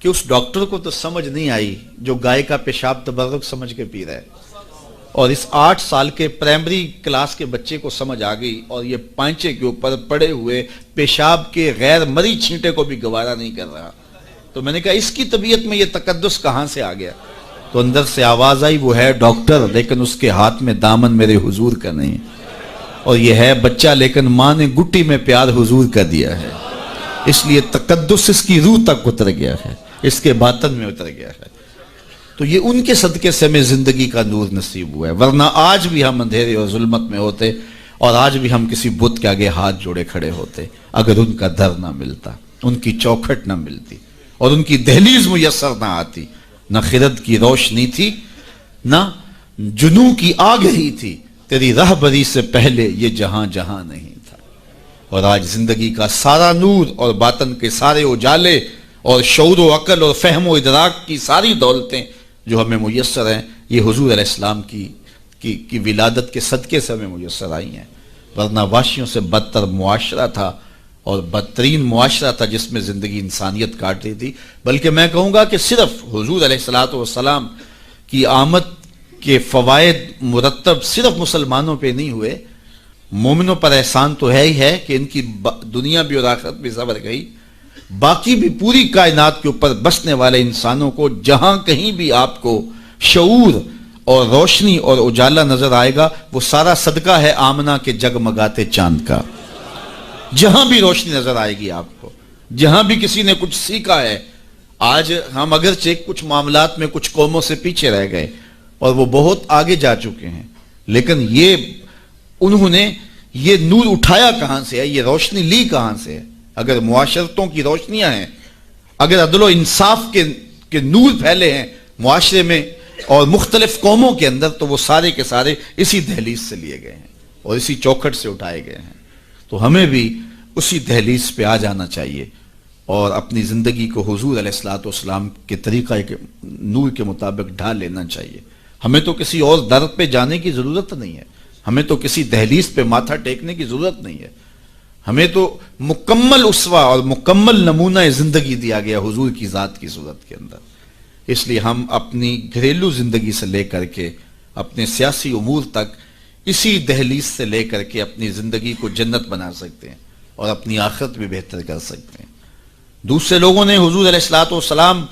کہ اس ڈاکٹر کو تو سمجھ نہیں آئی جو گائے کا پیشاب تبرک سمجھ کے پی رہا ہے، اور اس 8 سال کے پرائمری کلاس کے بچے کو سمجھ آ گئی، اور یہ پانچے کے اوپر پڑے ہوئے پیشاب کے غیر مری چھینٹے کو بھی گوارا نہیں کر رہا۔ تو میں نے کہا اس کی طبیعت میں یہ تقدس کہاں سے آ گیا؟ تو اندر سے آواز آئی وہ ہے ڈاکٹر لیکن اس کے ہاتھ میں دامن میرے حضور کا نہیں، اور یہ ہے بچہ لیکن ماں نے گٹی میں پیار حضور کا دیا ہے، اس لیے تقدس اس کی روح تک اتر گیا ہے، اس کے باطن میں اتر گیا ہے۔ تو یہ ان کے صدقے سے ہمیں زندگی کا نور نصیب ہوا ہے، ورنہ آج بھی ہم اندھیرے اور ظلمت میں ہوتے، اور آج بھی ہم کسی بت کے آگے ہاتھ جوڑے کھڑے ہوتے اگر ان کا در نہ ملتا، ان کی چوکھٹ نہ ملتی اور ان کی دہلیز میسر نہ آتی۔ نہ خرد کی روشنی تھی، نہ جنوں کی آگ ہی تھی، تیری رہبری سے پہلے یہ جہاں جہاں نہیں تھا۔ اور آج زندگی کا سارا نور اور باطن کے سارے اجالے اور شعور و عقل اور فہم و ادراک کی ساری دولتیں جو ہمیں میسر ہیں، یہ حضور علیہ السلام کی ولادت کے صدقے سے ہمیں میسر آئی ہیں، ورنہ وحشیوں سے بدتر معاشرہ تھا اور بدترین معاشرہ تھا جس میں زندگی انسانیت کاٹ رہی تھی۔ بلکہ میں کہوں گا کہ صرف حضور علیہ السلام کی آمد کے فوائد مرتب صرف مسلمانوں پہ نہیں ہوئے، مومنوں پر احسان تو ہے ہی ہے کہ ان کی دنیا بھی اور آخرت بھی سنور گئی، باقی بھی پوری کائنات کے اوپر بسنے والے انسانوں کو جہاں کہیں بھی آپ کو شعور اور روشنی اور اجالا نظر آئے گا، وہ سارا صدقہ ہے آمنہ کے جگمگاتے چاند کا۔ جہاں بھی روشنی نظر آئے گی آپ کو، جہاں بھی کسی نے کچھ سیکھا ہے۔ آج ہم اگرچہ کچھ معاملات میں کچھ قوموں سے پیچھے رہ گئے اور وہ بہت آگے جا چکے ہیں، لیکن انہوں نے یہ نور اٹھایا کہاں سے ہے، یہ روشنی لی کہاں سے ہے؟ اگر معاشرتوں کی روشنیاں ہیں، اگر عدل و انصاف کے نور پھیلے ہیں معاشرے میں اور مختلف قوموں کے اندر، تو وہ سارے کے سارے اسی دہلیز سے لیے گئے ہیں اور اسی چوکھٹ سے اٹھائے گئے ہیں۔ تو ہمیں بھی اسی دہلیز پہ آ جانا چاہیے اور اپنی زندگی کو حضور علیہ السلام کے طریقہ کے نور کے مطابق ڈھال لینا چاہیے۔ ہمیں تو کسی اور در پہ جانے کی ضرورت نہیں ہے، ہمیں تو کسی دہلیز پہ ماتھا ٹیکنے کی ضرورت نہیں ہے، ہمیں تو مکمل اسوہ اور مکمل نمونہ زندگی دیا گیا حضور کی ذات کی صورت کے اندر۔ اس لیے ہم اپنی گھریلو زندگی سے لے کر کے اپنے سیاسی امور تک اسی دہلیز سے لے کر کے اپنی زندگی کو جنت بنا سکتے ہیں اور اپنی آخرت بھی بہتر کر سکتے ہیں۔ دوسرے لوگوں نے حضور علیہ السلام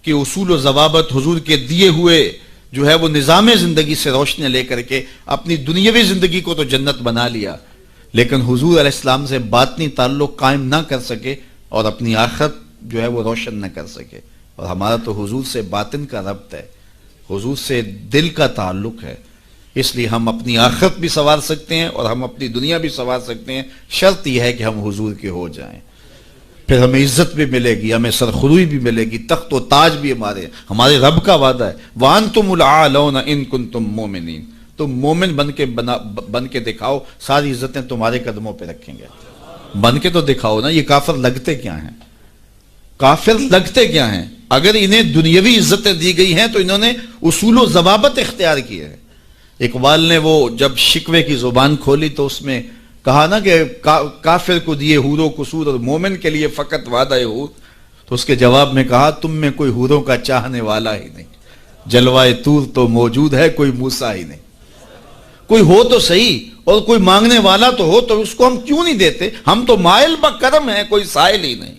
کے اصول و ضوابط، حضور کے دیے ہوئے جو ہے وہ نظام زندگی سے روشنی لے کر کے اپنی دنیاوی زندگی کو تو جنت بنا لیا، لیکن حضور علیہ السلام سے باطنی تعلق قائم نہ کر سکے اور اپنی آخرت جو ہے وہ روشن نہ کر سکے۔ اور ہمارا تو حضور سے باطن کا ربط ہے، حضور سے دل کا تعلق ہے، اس لیے ہم اپنی آخرت بھی سنوار سکتے ہیں اور ہم اپنی دنیا بھی سنوار سکتے ہیں، شرط یہ ہے کہ ہم حضور کے ہو جائیں۔ پھر ہمیں عزت بھی ملے گی، ہمیں سرخروئی بھی ملے گی، تخت و تاج بھی ہمارے رب کا وعدہ ہے، وَأَنْتُمُ الْأَعْلَوْنَ إِن كُنتُم مُؤْمِنِينَ۔ تم مومن بن کے دکھاؤ، ساری عزتیں تمہارے قدموں پہ رکھیں گے۔ بن کے تو دکھاؤ نا۔ یہ کافر لگتے کیا ہیں؟ کافر لگتے کیا ہیں؟ اگر انہیں دنیاوی عزتیں دی گئی ہیں تو انہوں نے اصول و ضوابط اختیار کیے ہیں۔ اقبال نے وہ جب شکوے کی زبان کھولی تو اس میں کہا نا کہ کافر کو دیے حور و قصور اور مومن کے لیے فقط وعدہ حور، تو اس کے جواب میں کہا تم میں کوئی حوروں کا چاہنے والا ہی نہیں، جلوائے طور تو موجود ہے کوئی موسیٰ ہی نہیں۔ کوئی ہو تو صحیح اور کوئی مانگنے والا تو ہو، تو اس کو ہم کیوں نہیں دیتے؟ ہم تو مائل بکرم ہیں، کوئی سائل ہی نہیں،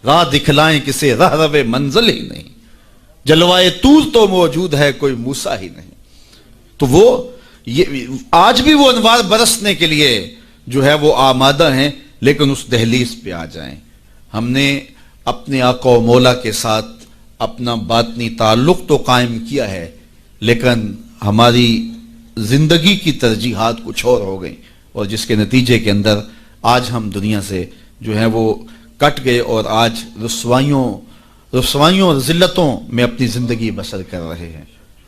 راہ دکھلائیں کسے راہ رو منزل ہی نہیں، جلوائے طور تو موجود ہے کوئی موسیٰ ہی نہیں۔ تو وہ آج بھی وہ انوار برسنے کے لیے جو ہے وہ آمادہ ہیں، لیکن اس دہلیز پہ آ جائیں۔ ہم نے اپنے آقا و مولا کے ساتھ اپنا باطنی تعلق تو قائم کیا ہے، لیکن ہماری زندگی کی ترجیحات کچھ اور ہو گئیں، اور جس کے نتیجے کے اندر آج ہم دنیا سے جو ہے وہ کٹ گئے اور آج رسوائیوں اور ذلتوں میں اپنی زندگی بسر کر رہے ہیں۔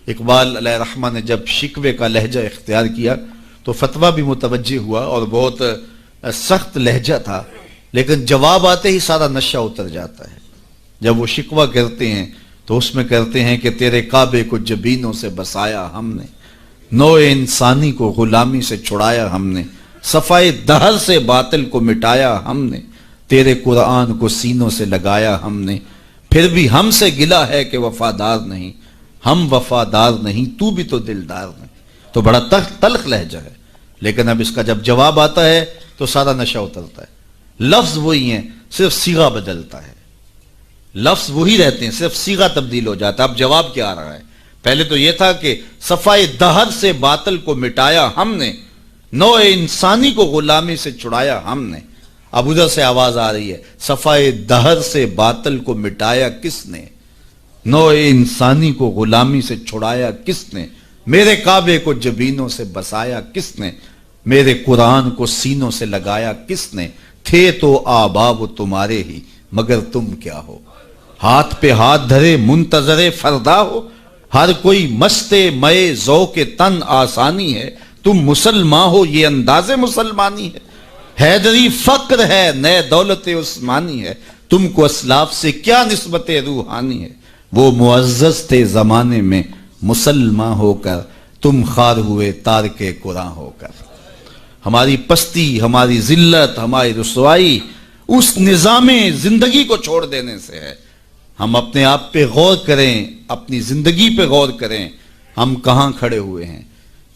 اقبال علیہ رحمہ نے جب شکوے کا لہجہ اختیار کیا تو فتویٰ بھی متوجہ ہوا اور بہت سخت لہجہ تھا، لیکن جواب آتے ہی سارا نشہ اتر جاتا ہے۔ جب وہ شکوہ کرتے ہیں تو اس میں کرتے ہیں کہ تیرے کعبے کو جبینوں سے بسایا ہم نے، نوع انسانی کو غلامی سے چھڑایا ہم نے، صفائے دہر سے باطل کو مٹایا ہم نے، تیرے قرآن کو سینوں سے لگایا ہم نے، پھر بھی ہم سے گلہ ہے کہ وفادار نہیں، ہم وفادار نہیں تو بھی تو دلدار نہیں۔ تو بڑا تلخ لہجہ ہے، لیکن اب اس کا جب جواب آتا ہے تو سارا نشہ اترتا ہے۔ لفظ وہی ہیں، صرف صیغہ بدلتا ہے، لفظ وہی رہتے ہیں، صرف صیغہ تبدیل ہو جاتا ہے۔ اب جواب کیا آ رہا ہے؟ پہلے تو یہ تھا کہ صفائے دہر سے باطل کو مٹایا ہم نے، نوع انسانی کو غلامی سے چھڑایا ہم نے۔ اب ادھر سے آواز آ رہی ہے، صفائے دہر سے باطل کو مٹایا کس نے، نوع انسانی کو غلامی سے چھڑایا کس نے؟ میرے کعبے کو جبینوں سے بسایا کس نے؟ میرے قرآن کو سینوں سے لگایا کس نے؟ تھے تو آبا وہ تمہارے ہی، مگر تم کیا ہو؟ ہاتھ پہ ہاتھ دھرے منتظر فردا ہو، ہر کوئی مستے مئے ذوق تن آسانی ہے، تم مسلمان ہو یہ انداز مسلمانی ہے، حیدری فقر ہے نئے دولت عثمانی ہے، تم کو اسلاف سے کیا نسبت روحانی ہے، وہ معزز تھے زمانے میں مسلمان ہو کر، تم خار ہوئے تارک قرآن ہو کر۔ ہماری پستی، ہماری ذلت، ہماری رسوائی اس نظام زندگی کو چھوڑ دینے سے ہے۔ ہم اپنے آپ پہ غور کریں، اپنی زندگی پہ غور کریں، ہم کہاں کھڑے ہوئے ہیں۔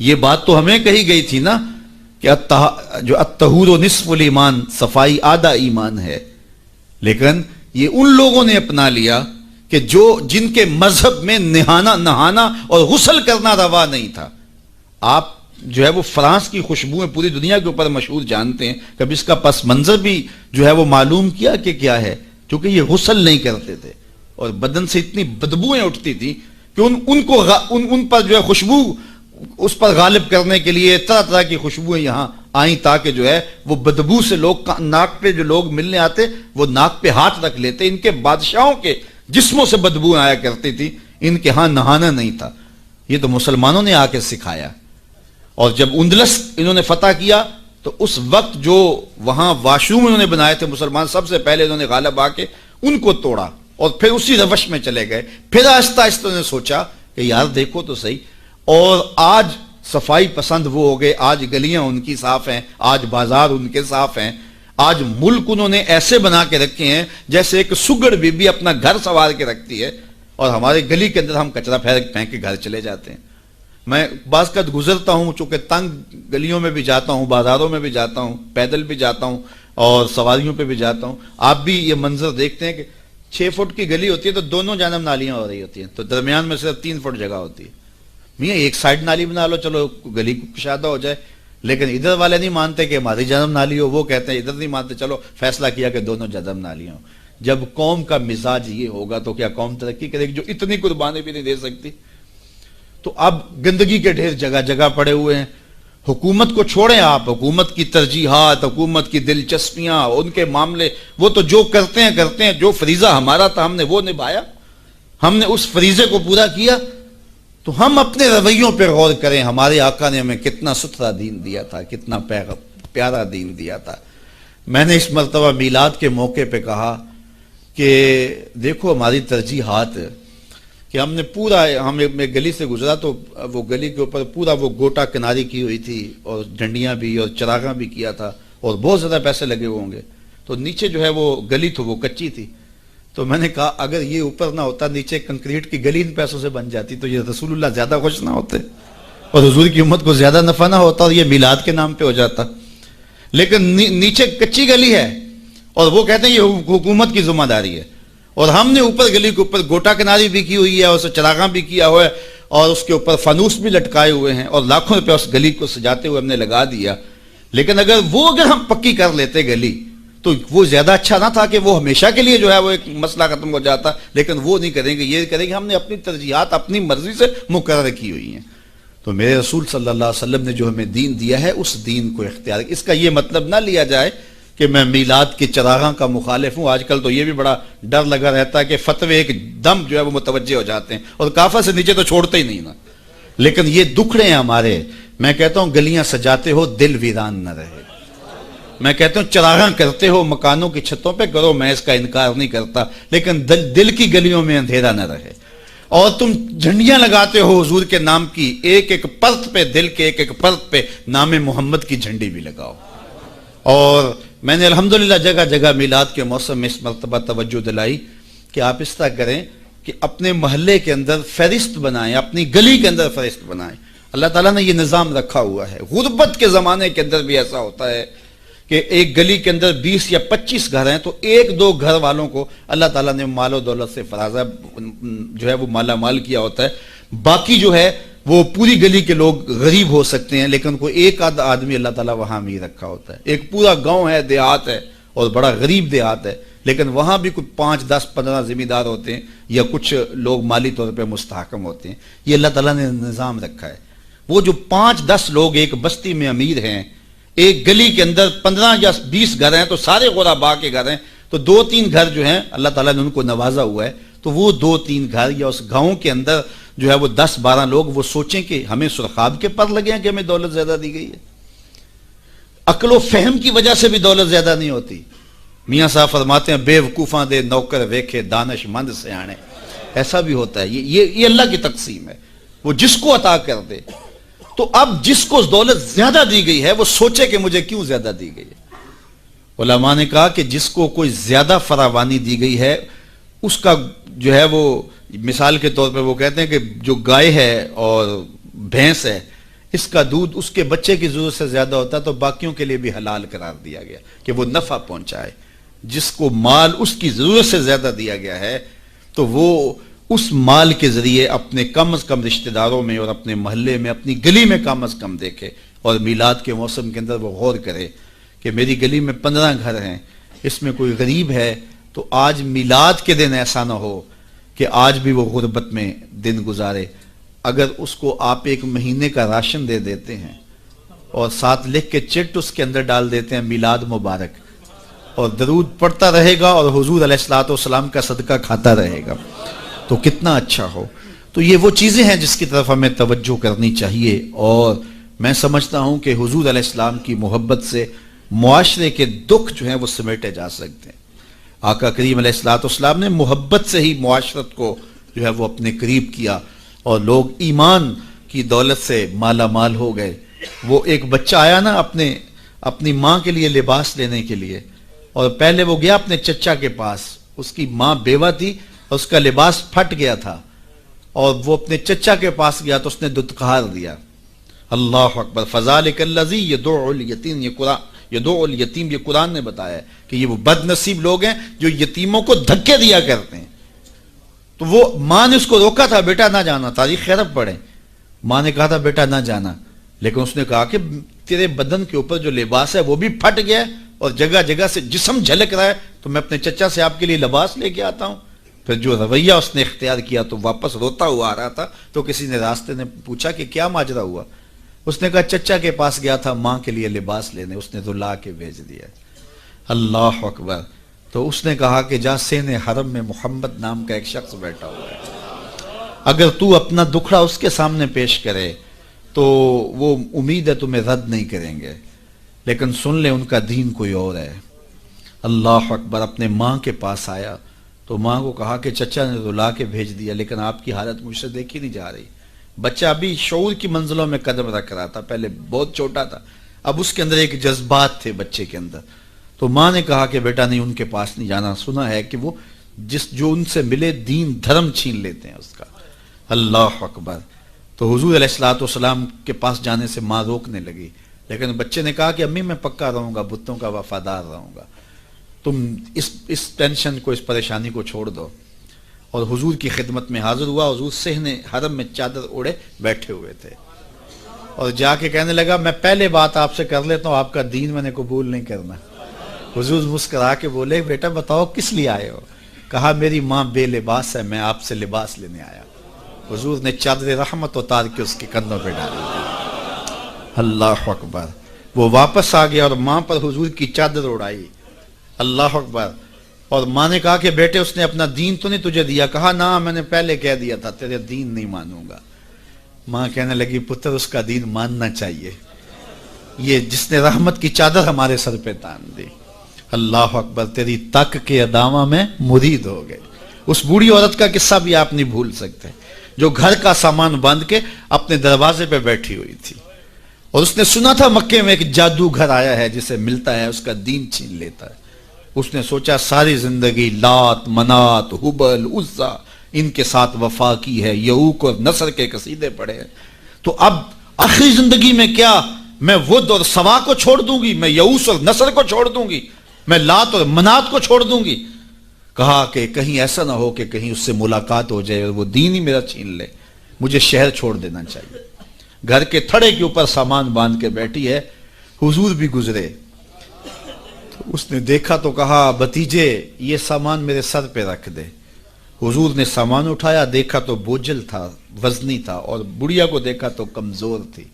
یہ بات تو ہمیں کہی گئی تھی نا کہ جو الطہور نصف الایمان، صفائی آدھا ایمان ہے، لیکن یہ ان لوگوں نے اپنا لیا کہ جن کے مذہب میں نہانا اور غسل کرنا روا نہیں تھا۔ آپ جو ہے وہ فرانس کی خوشبوئیں پوری دنیا کے اوپر مشہور جانتے ہیں، کبھی اس کا پس منظر بھی جو ہے وہ معلوم کیا کہ کیا ہے؟ کیونکہ یہ غسل نہیں کرتے تھے اور بدن سے اتنی بدبوئیں اٹھتی تھی کہ ان پر جو ہے خوشبو اس پر غالب کرنے کے لیے طرح طرح کی خوشبوئیں یہاں آئیں، تاکہ جو ہے وہ بدبو سے لوگ ناک پہ جو لوگ ملنے آتے وہ ناک پہ ہاتھ رکھ لیتے۔ ان کے بادشاہوں کے جسموں سے بدبو آیا کرتی تھی، ان کے ہاں نہانا نہیں تھا۔ یہ تو مسلمانوں نے آ کے سکھایا، اور جب اندلس انہوں نے فتح کیا تو اس وقت جو وہاں واشروم انہوں نے بنائے تھے مسلمان، سب سے پہلے انہوں نے غالب آ کے ان کو توڑا اور پھر اسی روش میں چلے گئے۔ پھر آہستہ آہستہ انہوں نے سوچا کہ یار دیکھو تو صحیح، اور آج صفائی پسند وہ ہو گئے، آج گلیاں ان کی صاف ہیں، آج بازار ان کے صاف ہیں، آج ملک انہوں نے ایسے بنا کے رکھے ہیں جیسے ایک سگڑ بی بی اپنا گھر سنوار کے رکھتی ہے، اور ہمارے گلی کے اندر ہم کچرا پھینک کے گھر چلے جاتے ہیں۔ میں بعض قد گزرتا ہوں، چونکہ تنگ گلیوں میں بھی جاتا ہوں، بازاروں میں بھی جاتا ہوں، پیدل بھی جاتا ہوں اور سواریوں پہ بھی جاتا ہوں، آپ بھی یہ منظر دیکھتے ہیں کہ 6 فٹ کی گلی ہوتی ہے تو دونوں جانب نالیاں ہو رہی ہوتی ہیں، تو درمیان میں صرف 3 فٹ جگہ ہوتی ہے۔ میاں ایک سائڈ نالی بنا لو، چلو گلی کشادہ ہو جائے، لیکن ادھر والے نہیں مانتے کہ ہماری جانب نالی ہو، وہ کہتے ہیں ادھر نہیں مانتے، چلو فیصلہ کیا کہ دونوں جانب نالیاں ہوں۔ جب قوم کا مزاج یہ ہوگا تو کیا قوم ترقی کرے گی جو اتنی قربانی بھی نہیں دے سکتی؟ تو اب گندگی کے ڈھیر جگہ جگہ پڑے ہوئے ہیں۔ حکومت کو چھوڑیں آپ، حکومت کی ترجیحات، حکومت کی دلچسپیاں، ان کے معاملے، وہ تو جو کرتے ہیں، جو فریضہ ہمارا تھا ہم نے وہ نبھایا، ہم نے اس فریضے کو پورا کیا۔ تو ہم اپنے رویوں پہ غور کریں، ہمارے آقا نے ہمیں کتنا ستھرا دین دیا تھا، کتنا پیارا دین دیا تھا۔ میں نے اس مرتبہ میلاد کے موقع پہ کہا کہ دیکھو ہماری ترجیحات کہ ہم نے پورا، میں گلی سے گزرا تو وہ گلی کے اوپر پورا وہ گوٹا کناری کی ہوئی تھی اور ڈنڈیاں بھی اور چراغاں بھی کیا تھا اور بہت زیادہ پیسے لگے ہوئے ہوں گے، تو نیچے جو ہے وہ گلی تو وہ کچی تھی، تو میں نے کہا اگر یہ اوپر نہ ہوتا، نیچے کنکریٹ کی گلی ان پیسوں سے بن جاتی تو یہ رسول اللہ زیادہ خوش نہ ہوتے اور حضور کی امت کو زیادہ نفع نہ ہوتا اور یہ میلاد کے نام پہ ہو جاتا، لیکن نیچے کچی گلی ہے اور وہ کہتے ہیں یہ حکومت کی ذمہ داری ہے، اور ہم نے اوپر گلی کے اوپر گوٹا کناری بھی کی ہوئی ہے اور اسے چراغاں بھی کیا ہوا ہے اور اس کے اوپر فانوس بھی لٹکائے ہوئے ہیں اور لاکھوں روپے اس گلی کو سجاتے ہوئے ہم نے لگا دیا، لیکن اگر ہم پکی کر لیتے گلی تو وہ زیادہ اچھا نہ تھا کہ وہ ہمیشہ کے لیے جو ہے وہ ایک مسئلہ ختم ہو جاتا، لیکن وہ نہیں کریں گے، یہ کریں گے ہم نے اپنی ترجیحات اپنی مرضی سے مقرر کی ہوئی ہیں۔ تو میرے رسول صلی اللہ علیہ وسلم نے جو ہمیں دین دیا ہے اس دین کو اختیار، اس کا یہ مطلب نہ لیا جائے کہ میں میلاد کے چراغاں کا مخالف ہوں۔ آج کل تو یہ بھی بڑا ڈر لگا رہتا ہے کہ فتوے ایک دم جو ہے وہ متوجہ ہو جاتے ہیں اور کافر سے نیچے تو چھوڑتے ہی نہیں نا، لیکن یہ دکھڑے ہیں ہمارے۔ میں کہتا ہوں گلیاں سجاتے ہو دل ویران نہ رہے، میں کہتا ہوں چراغاں کرتے ہو مکانوں کی چھتوں پہ کرو، میں اس کا انکار نہیں کرتا، لیکن دل کی گلیوں میں اندھیرا نہ رہے۔ اور تم جھنڈیاں لگاتے ہو حضور کے نام کی، ایک ایک پرت پہ، دل کے ایک ایک پرت پہ نام محمد کی جھنڈی بھی لگاؤ۔ اور میں نے الحمدللہ جگہ جگہ میلاد کے موسم میں اس مرتبہ توجہ دلائی کہ آپ اس طرح کریں کہ اپنے محلے کے اندر فہرست بنائیں، اپنی گلی کے اندر فہرست بنائیں۔ اللہ تعالیٰ نے یہ نظام رکھا ہوا ہے۔ غربت کے زمانے کے اندر بھی ایسا ہوتا ہے کہ ایک گلی کے اندر 20 یا 25 گھر ہیں تو 1-2 گھر والوں کو اللہ تعالیٰ نے مال و دولت سے فرازہ جو ہے وہ مالا مال کیا ہوتا ہے، باقی جو ہے وہ پوری گلی کے لوگ غریب ہو سکتے ہیں، لیکن کوئی ایک آدھ آدمی اللہ تعالیٰ وہاں بھی رکھا ہوتا ہے۔ ایک پورا گاؤں ہے، دیہات ہے، اور بڑا غریب دیہات ہے، لیکن وہاں بھی کوئی 5 10 15 ذمہ دار ہوتے ہیں یا کچھ لوگ مالی طور پہ مستحکم ہوتے ہیں. یہ اللہ تعالیٰ نے نظام رکھا ہے. وہ جو 5 10 لوگ ایک بستی میں امیر ہیں، ایک گلی کے اندر 15 یا 20 گھر ہیں تو سارے غربا کے گھر ہیں، تو 2-3 گھر جو ہیں اللہ تعالیٰ نے ان کو نوازا ہوا ہے، تو وہ 2-3 گھر یا اس گاؤں کے اندر جو ہے وہ 10-12 لوگ وہ سوچیں کہ ہمیں سرخاب کے پر لگے ہیں کہ ہمیں دولت زیادہ دی گئی ہے. عقل و فہم کی وجہ سے بھی دولت زیادہ نہیں ہوتی. میاں صاحب فرماتے ہیں بے وقوفاں دے نوکر ویکھے دانش مند سیانے. ایسا بھی ہوتا ہے، یہ اللہ کی تقسیم ہے، وہ جس کو عطا کر دے. تو اب جس کو دولت زیادہ دی گئی ہے وہ سوچے کہ مجھے کیوں زیادہ دی گئی ہے. علماء نے کہا کہ جس کو کوئی زیادہ فراوانی دی گئی ہے اس کا جو ہے وہ مثال کے طور پہ وہ کہتے ہیں کہ جو گائے ہے اور بھینس ہے اس کا دودھ اس کے بچے کی ضرورت سے زیادہ ہوتا ہے تو باقیوں کے لیے بھی حلال قرار دیا گیا کہ وہ نفع پہنچائے. جس کو مال اس کی ضرورت سے زیادہ دیا گیا ہے تو وہ اس مال کے ذریعے اپنے کم از کم رشتہ داروں میں اور اپنے محلے میں اپنی گلی میں کم از کم دیکھے. اور میلاد کے موسم کے اندر وہ غور کرے کہ میری گلی میں 15 گھر ہیں، اس میں کوئی غریب ہے تو آج میلاد کے دن ایسا نہ ہو کہ آج بھی وہ غربت میں دن گزارے. اگر اس کو آپ 1 مہینے کا راشن دے دیتے ہیں اور ساتھ لکھ کے چٹ اس کے اندر ڈال دیتے ہیں میلاد مبارک، اور درود پڑھتا رہے گا اور حضور علیہ الصلوۃ والسلام کا صدقہ کھاتا رہے گا تو کتنا اچھا ہو. تو یہ وہ چیزیں ہیں جس کی طرف ہمیں توجہ کرنی چاہیے. اور میں سمجھتا ہوں کہ حضور علیہ السلام کی محبت سے معاشرے کے دکھ جو ہیں وہ سمیٹے جا سکتے ہیں. آقا کریم علیہ الصلوۃ والسلام نے محبت سے ہی معاشرت کو جو ہے وہ اپنے قریب کیا اور لوگ ایمان کی دولت سے مالا مال ہو گئے. وہ ایک بچہ آیا نا اپنی ماں کے لیے لباس لینے کے لیے، اور پہلے وہ گیا اپنے چچا کے پاس، اس کی ماں بیوہ تھی اور اس کا لباس پھٹ گیا تھا، اور وہ اپنے چچا کے پاس گیا تو اس نے دتکار دیا. اللہ اکبر. فذالک الذی یدعو الیتیم، یدعو الیتیم، یہ قرآن نے بتایا ہے کہ یہ وہ بد نصیب لوگ ہیں جو یتیموں کو دھکے دیا کرتے ہیں. تو وہ ماں نے اس کو روکا تھا بیٹا نہ جانا، تاریخ خیرب پڑھیں. ماں نے کہا تھا بیٹا نہ جانا، لیکن اس نے کہا کہ تیرے بدن کے اوپر جو لباس ہے وہ بھی پھٹ گیا اور جگہ جگہ سے جسم جھلک رہا ہے تو میں اپنے چچا سے آپ کے لیے لباس لے کے آتا ہوں. پھر جو رویہ اس نے اختیار کیا تو واپس روتا ہوا آ رہا تھا. تو کسی نے راستے نے پوچھا کہ کیا ماجرا ہوا؟ اس نے کہا چچا کے پاس گیا تھا ماں کے لیے لباس لینے، اس نے رلا کے بھیج دیا. اللہ اکبر. تو اس نے کہا کہ جا سین حرم میں محمد نام کا ایک شخص بیٹھا ہوا ہے، اگر تو اپنا دکھڑا اس کے سامنے پیش کرے تو وہ امید ہے تمہیں رد نہیں کریں گے، لیکن سن لے ان کا دین کوئی اور ہے. اللہ اکبر. اپنے ماں کے پاس آیا تو ماں کو کہا کہ چچا نے رلا کے بھیج دیا لیکن آپ کی حالت مجھ سے دیکھی نہیں جا رہی. بچہ ابھی شعور کی منزلوں میں قدم رکھ رہا تھا، پہلے بہت چھوٹا تھا، اب اس کے اندر ایک جذبات تھے بچے کے اندر. تو ماں نے کہا کہ بیٹا نہیں ان کے پاس نہیں جانا، سنا ہے کہ وہ جو ان سے ملے دین دھرم چھین لیتے ہیں اس کا. اللہ اکبر. تو حضور علیہ الصلوۃ والسلام کے پاس جانے سے ماں روکنے لگی، لیکن بچے نے کہا کہ امی میں پکا رہوں گا، بتوں کا وفادار رہوں گا، تم اس ٹینشن کو، اس پریشانی کو چھوڑ دو. اور حضور کی خدمت میں حاضر ہوا. حضور صحن حرم میں چادر اوڑے بیٹھے ہوئے تھے اور جا کے کہنے لگا میں پہلے بات آپ سے کر لیتا ہوں، آپ کا دین میں نے قبول نہیں کرنا. حضور مسکرا کے بولے بیٹا بتاؤ کس لیے آئے ہو؟ کہا میری ماں بے لباس ہے، میں آپ سے لباس لینے آیا. حضور نے چادر رحمت اتار کے اس کے کندھوں پہ ڈالی. اللہ اکبر. وہ واپس آ گیا اور ماں پر حضور کی چادر اڑائی. اللہ اکبر. اور ماں نے کہا کہ بیٹے اس نے اپنا دین تو نہیں تجھے دیا؟ کہا نہ میں نے پہلے کہہ دیا تھا تیرے دین نہیں مانوں گا. ماں کہنے لگی پتر اس کا دین ماننا چاہیے، یہ جس نے رحمت کی چادر ہمارے سر پہ تان دی. اللہ اکبر. تیری تک کے ادامہ میں مرید ہو گئے. اس بوڑھی عورت کا قصہ بھی آپ نہیں بھول سکتے جو گھر کا سامان باندھ کے اپنے دروازے پہ بیٹھی ہوئی تھی اور اس نے سنا تھا مکے میں ایک جادوگر آیا ہے جسے ملتا ہے اس کا دین چھین لیتا ہے. اس نے سوچا ساری زندگی لات منات حبل عزا ان کے ساتھ وفا کی ہے، یعوق اور نصر کے قصیدے پڑھے ہیں، تو اب آخری زندگی میں کیا میں ود اور سوا کو چھوڑ دوں گی، میں یعوس اور نصر کو چھوڑ دوں گی، میں لات اور منات کو چھوڑ دوں گی. کہا کہ کہیں ایسا نہ ہو کہ کہیں اس سے ملاقات ہو جائے اور وہ دین ہی میرا چھین لے، مجھے شہر چھوڑ دینا چاہیے. گھر کے تھڑے کے اوپر سامان باندھ کے بیٹھی ہے. حضور بھی گزرے اس نے دیکھا تو کہا بھتیجے یہ سامان میرے سر پہ رکھ دے. حضور نے سامان اٹھایا, دیکھا تو بوجھل تھا, وزنی تھا, اور بڑھیا کو دیکھا تو کمزور تھی.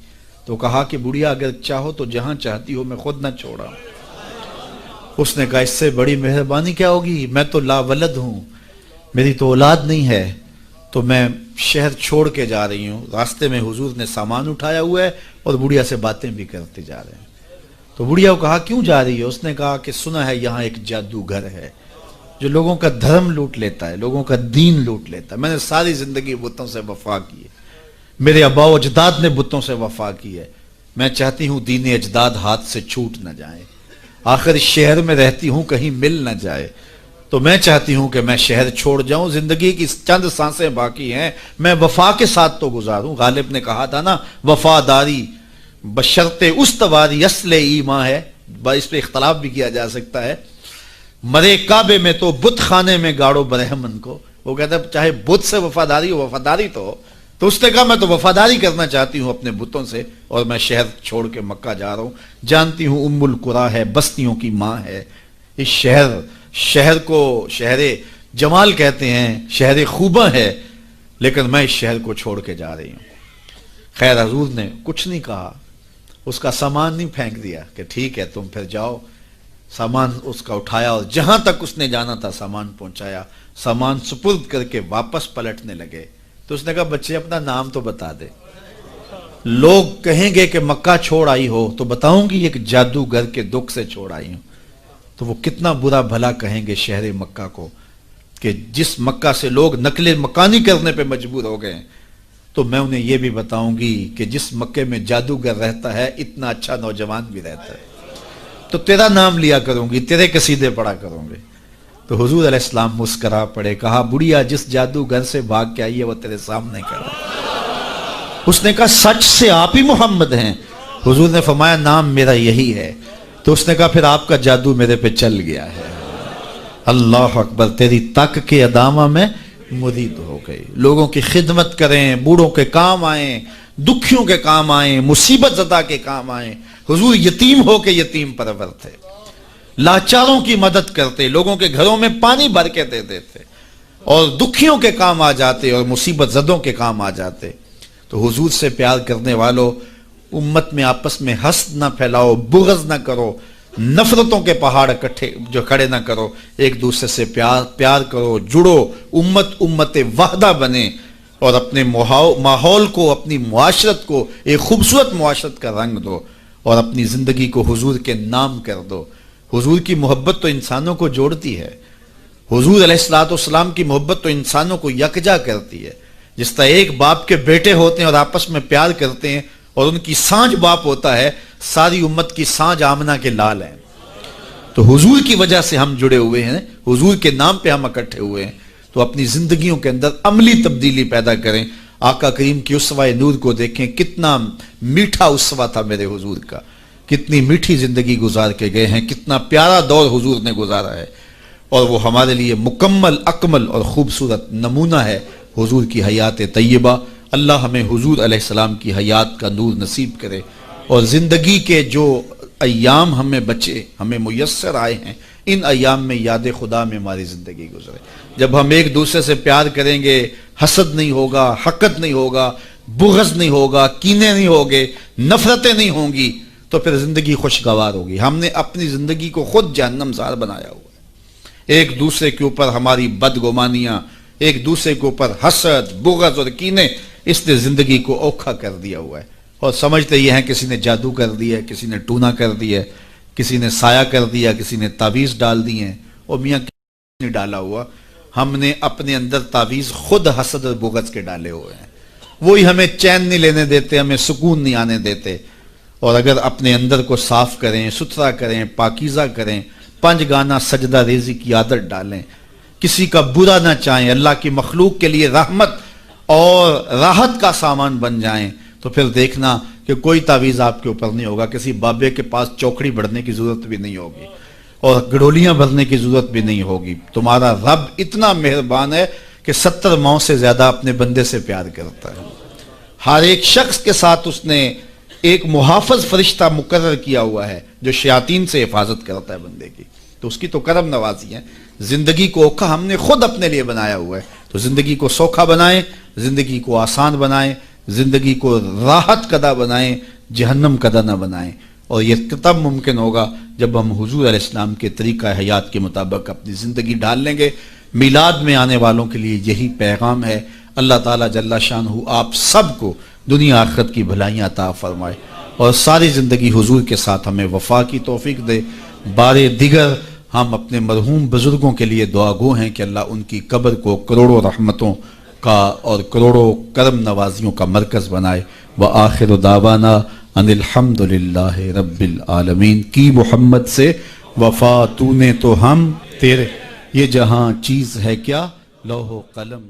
تو کہا کہ بڑھیا اگر چاہو تو جہاں چاہتی ہو میں خود نہ چھوڑا. اس نے کہا اس سے بڑی مہربانی کیا ہوگی, میں تو لاولد ہوں, میری تو اولاد نہیں ہے, تو میں شہر چھوڑ کے جا رہی ہوں. راستے میں حضور نے سامان اٹھایا ہوا ہے اور بڑھیا سے باتیں بھی کرتے جا رہے ہیں. تو بڑھیا کو کہا کیوں جا رہی ہے؟ اس نے کہا کہ سنا ہے یہاں ایک جادوگر ہے جو لوگوں کا دھرم لوٹ لیتا ہے, لوگوں کا دین لوٹ لیتا ہے. میں نے ساری زندگی بتوں سے وفا کی ہے, میرے آبا و اجداد نے بتوں سے وفا کی ہے, میں چاہتی ہوں دین اجداد ہاتھ سے چھوٹ نہ جائیں. آخر اس شہر میں رہتی ہوں کہیں مل نہ جائے, تو میں چاہتی ہوں کہ میں شہر چھوڑ جاؤں, زندگی کی چند سانسیں باقی ہیں, میں وفا کے ساتھ تو گزاروں. غالب نے کہا تھا نا وفاداری بشرط استواری اصل ایمان ہے, اس پہ اختلاف بھی کیا جا سکتا ہے. مرے کعبے میں تو بت خانے میں گاڑو برہمن کو, وہ کہتا ہے چاہے بت سے وفاداری ہو, وفاداری تو ہو. تو اس نے کہا میں تو وفاداری کرنا چاہتی ہوں اپنے بتوں سے, اور میں شہر چھوڑ کے مکہ جا رہا ہوں. جانتی ہوں ام القریٰ ہے, بستیوں کی ماں ہے. اس شہر کو شہر جمال کہتے ہیں, شہر خوباں ہے, لیکن میں اس شہر کو چھوڑ کے جا رہی ہوں. خیر حضور نے کچھ نہیں کہا, اس کا سامان نہیں پھینک دیا کہ ٹھیک ہے تم پھر جاؤ. سامان اس کا اٹھایا اور جہاں تک اس نے جانا تھا سامان پہنچایا. سامان سپرد کر کے واپس پلٹنے لگے تو اس نے کہا بچے اپنا نام تو بتا دے, لوگ کہیں گے کہ مکہ چھوڑ آئی ہو تو بتاؤں گی ایک جادوگر کے دکھ سے چھوڑ آئی ہوں. تو وہ کتنا برا بھلا کہیں گے شہر مکہ کو کہ جس مکہ سے لوگ نقل مکانی کرنے پہ مجبور ہو گئے. تو میں انہیں یہ بھی بتاؤں گی کہ جس مکے میں جادوگر رہتا ہے اتنا اچھا نوجوان بھی رہتا ہے, تو تیرا نام لیا کروں گی, تیرے قصیدے پڑھا کروں گے. تو حضور علیہ السلام مسکرا پڑے, کہا بڑھیا جس جادوگر سے بھاگ کے آئی ہے وہ تیرے سامنے کھڑا ہے. اس نے کہا سچ سے آپ ہی محمد ہیں؟ حضور نے فرمایا نام میرا یہی ہے. تو اس نے کہا پھر آپ کا جادو میرے پہ چل گیا ہے. اللہ اکبر, تیری تک کے ادامہ میں مرید ہو گئی. لوگوں کی خدمت کریں, بوڑھوں کے کام آئیں, دکھیوں کے کام آئیں, مصیبت زدہ کے کام آئیں. حضور یتیم ہو کے یتیم پرور تھے, لاچاروں کی مدد کرتے, لوگوں کے گھروں میں پانی بھر کے دے دیتے, اور دکھیوں کے کام آ جاتے اور مصیبت زدوں کے کام آ جاتے. تو حضور سے پیار کرنے والوں, امت میں آپس میں حسد نہ پھیلاؤ, بغض نہ کرو, نفرتوں کے پہاڑ اکٹھے جو کھڑے نہ کرو, ایک دوسرے سے پیار کرو, جڑو, امت وحدہ بنے, اور اپنے ماحول کو, اپنی معاشرت کو ایک خوبصورت معاشرت کا رنگ دو, اور اپنی زندگی کو حضور کے نام کر دو. حضور کی محبت تو انسانوں کو جوڑتی ہے, حضور علیہ السلام کی محبت تو انسانوں کو یکجا کرتی ہے. جس طرح ایک باپ کے بیٹے ہوتے ہیں اور آپس میں پیار کرتے ہیں, اور ان کی سانج باپ ہوتا ہے, ساری امت کی سانج آمنہ کے لال ہیں. تو حضور کی وجہ سے ہم جڑے ہوئے ہیں, حضور کے نام پہ ہم اکٹھے ہوئے ہیں. تو اپنی زندگیوں کے اندر عملی تبدیلی پیدا کریں. آقا کریم کی اسوہ نور کو دیکھیں, کتنا میٹھا اسوہ تھا میرے حضور کا, کتنی میٹھی زندگی گزار کے گئے ہیں, کتنا پیارا دور حضور نے گزارا ہے, اور وہ ہمارے لیے مکمل, اکمل اور خوبصورت نمونہ ہے حضور کی حیات طیبہ. اللہ ہمیں حضور علیہ السلام کی حیات کا نور نصیب کرے, اور زندگی کے جو ایام ہمیں بچے, ہمیں میسر آئے ہیں, ان ایام میں یاد خدا میں ہماری زندگی گزرے. جب ہم ایک دوسرے سے پیار کریں گے, حسد نہیں ہوگا, حقد نہیں ہوگا, بغض نہیں ہوگا, کینے نہیں ہوگے, نفرتیں نہیں ہوں گی, تو پھر زندگی خوشگوار ہوگی. ہم نے اپنی زندگی کو خود جہنم زار بنایا ہوا ہے. ایک دوسرے کے اوپر ہماری بدگمانیاں, ایک دوسرے کے اوپر حسد, بغض اور کینے, اس نے زندگی کو اوکھا کر دیا ہوا ہے. اور سمجھتے یہ ہیں کسی نے جادو کر دیا ہے, کسی نے ٹونا کر دیا ہے, کسی نے سایہ کر دیا, کسی نے تعویذ ڈال دی ہیں. اور میاں کسی نے ڈالا ہوا, ہم نے اپنے اندر تعویذ خود حسد اور بغض کے ڈالے ہوئے ہیں. وہی ہمیں چین نہیں لینے دیتے, ہمیں سکون نہیں آنے دیتے. اور اگر اپنے اندر کو صاف کریں, ستھرا کریں, پاکیزہ کریں, 5 گانا سجدہ ریزی کی عادت ڈالیں, کسی کا برا نہ چاہیں, اللہ کی مخلوق کے لیے رحمت اور راحت کا سامان بن جائیں, تو پھر دیکھنا کہ کوئی تعویذ آپ کے اوپر نہیں ہوگا. کسی بابے کے پاس چوکڑی بڑھنے کی ضرورت بھی نہیں ہوگی, اور گڑولیاں بھرنے کی ضرورت بھی نہیں ہوگی. تمہارا رب اتنا مہربان ہے کہ 70 ماؤں سے زیادہ اپنے بندے سے پیار کرتا ہے. ہر ایک شخص کے ساتھ اس نے ایک محافظ فرشتہ مقرر کیا ہوا ہے جو شیاطین سے حفاظت کرتا ہے بندے کی، تو اس کی تو کرم نوازی ہے۔ زندگی کو اوکھا ہم نے خود اپنے لیے بنایا ہوا ہے، تو زندگی کو سوکھا بنائیں، زندگی کو آسان بنائیں، زندگی کو راحت کدہ بنائیں، جہنم کدہ نہ بنائیں۔ اور یہ تب ممکن ہوگا جب ہم حضور علیہ السلام کے طریقہ حیات کے مطابق اپنی زندگی ڈال لیں گے۔ میلاد میں آنے والوں کے لیے یہی پیغام ہے۔ اللہ تعالیٰ جل شانہ آپ سب کو دنیا آخرت کی بھلائیاں عطا فرمائے اور ساری زندگی حضور کے ساتھ ہمیں وفا کی توفیق دے۔ بار دیگر ہم اپنے مرحوم بزرگوں کے لیے دعا گو ہیں کہ اللہ ان کی قبر کو کروڑوں رحمتوں کا اور کروڑوں کرم نوازیوں کا مرکز بنائے۔ وآخر دعوانا ان الحمد للہ رب العالمین۔ کی محمد سے وفا تو نے تو ہم تیرے، یہ جہاں چیز ہے کیا لوح و قلم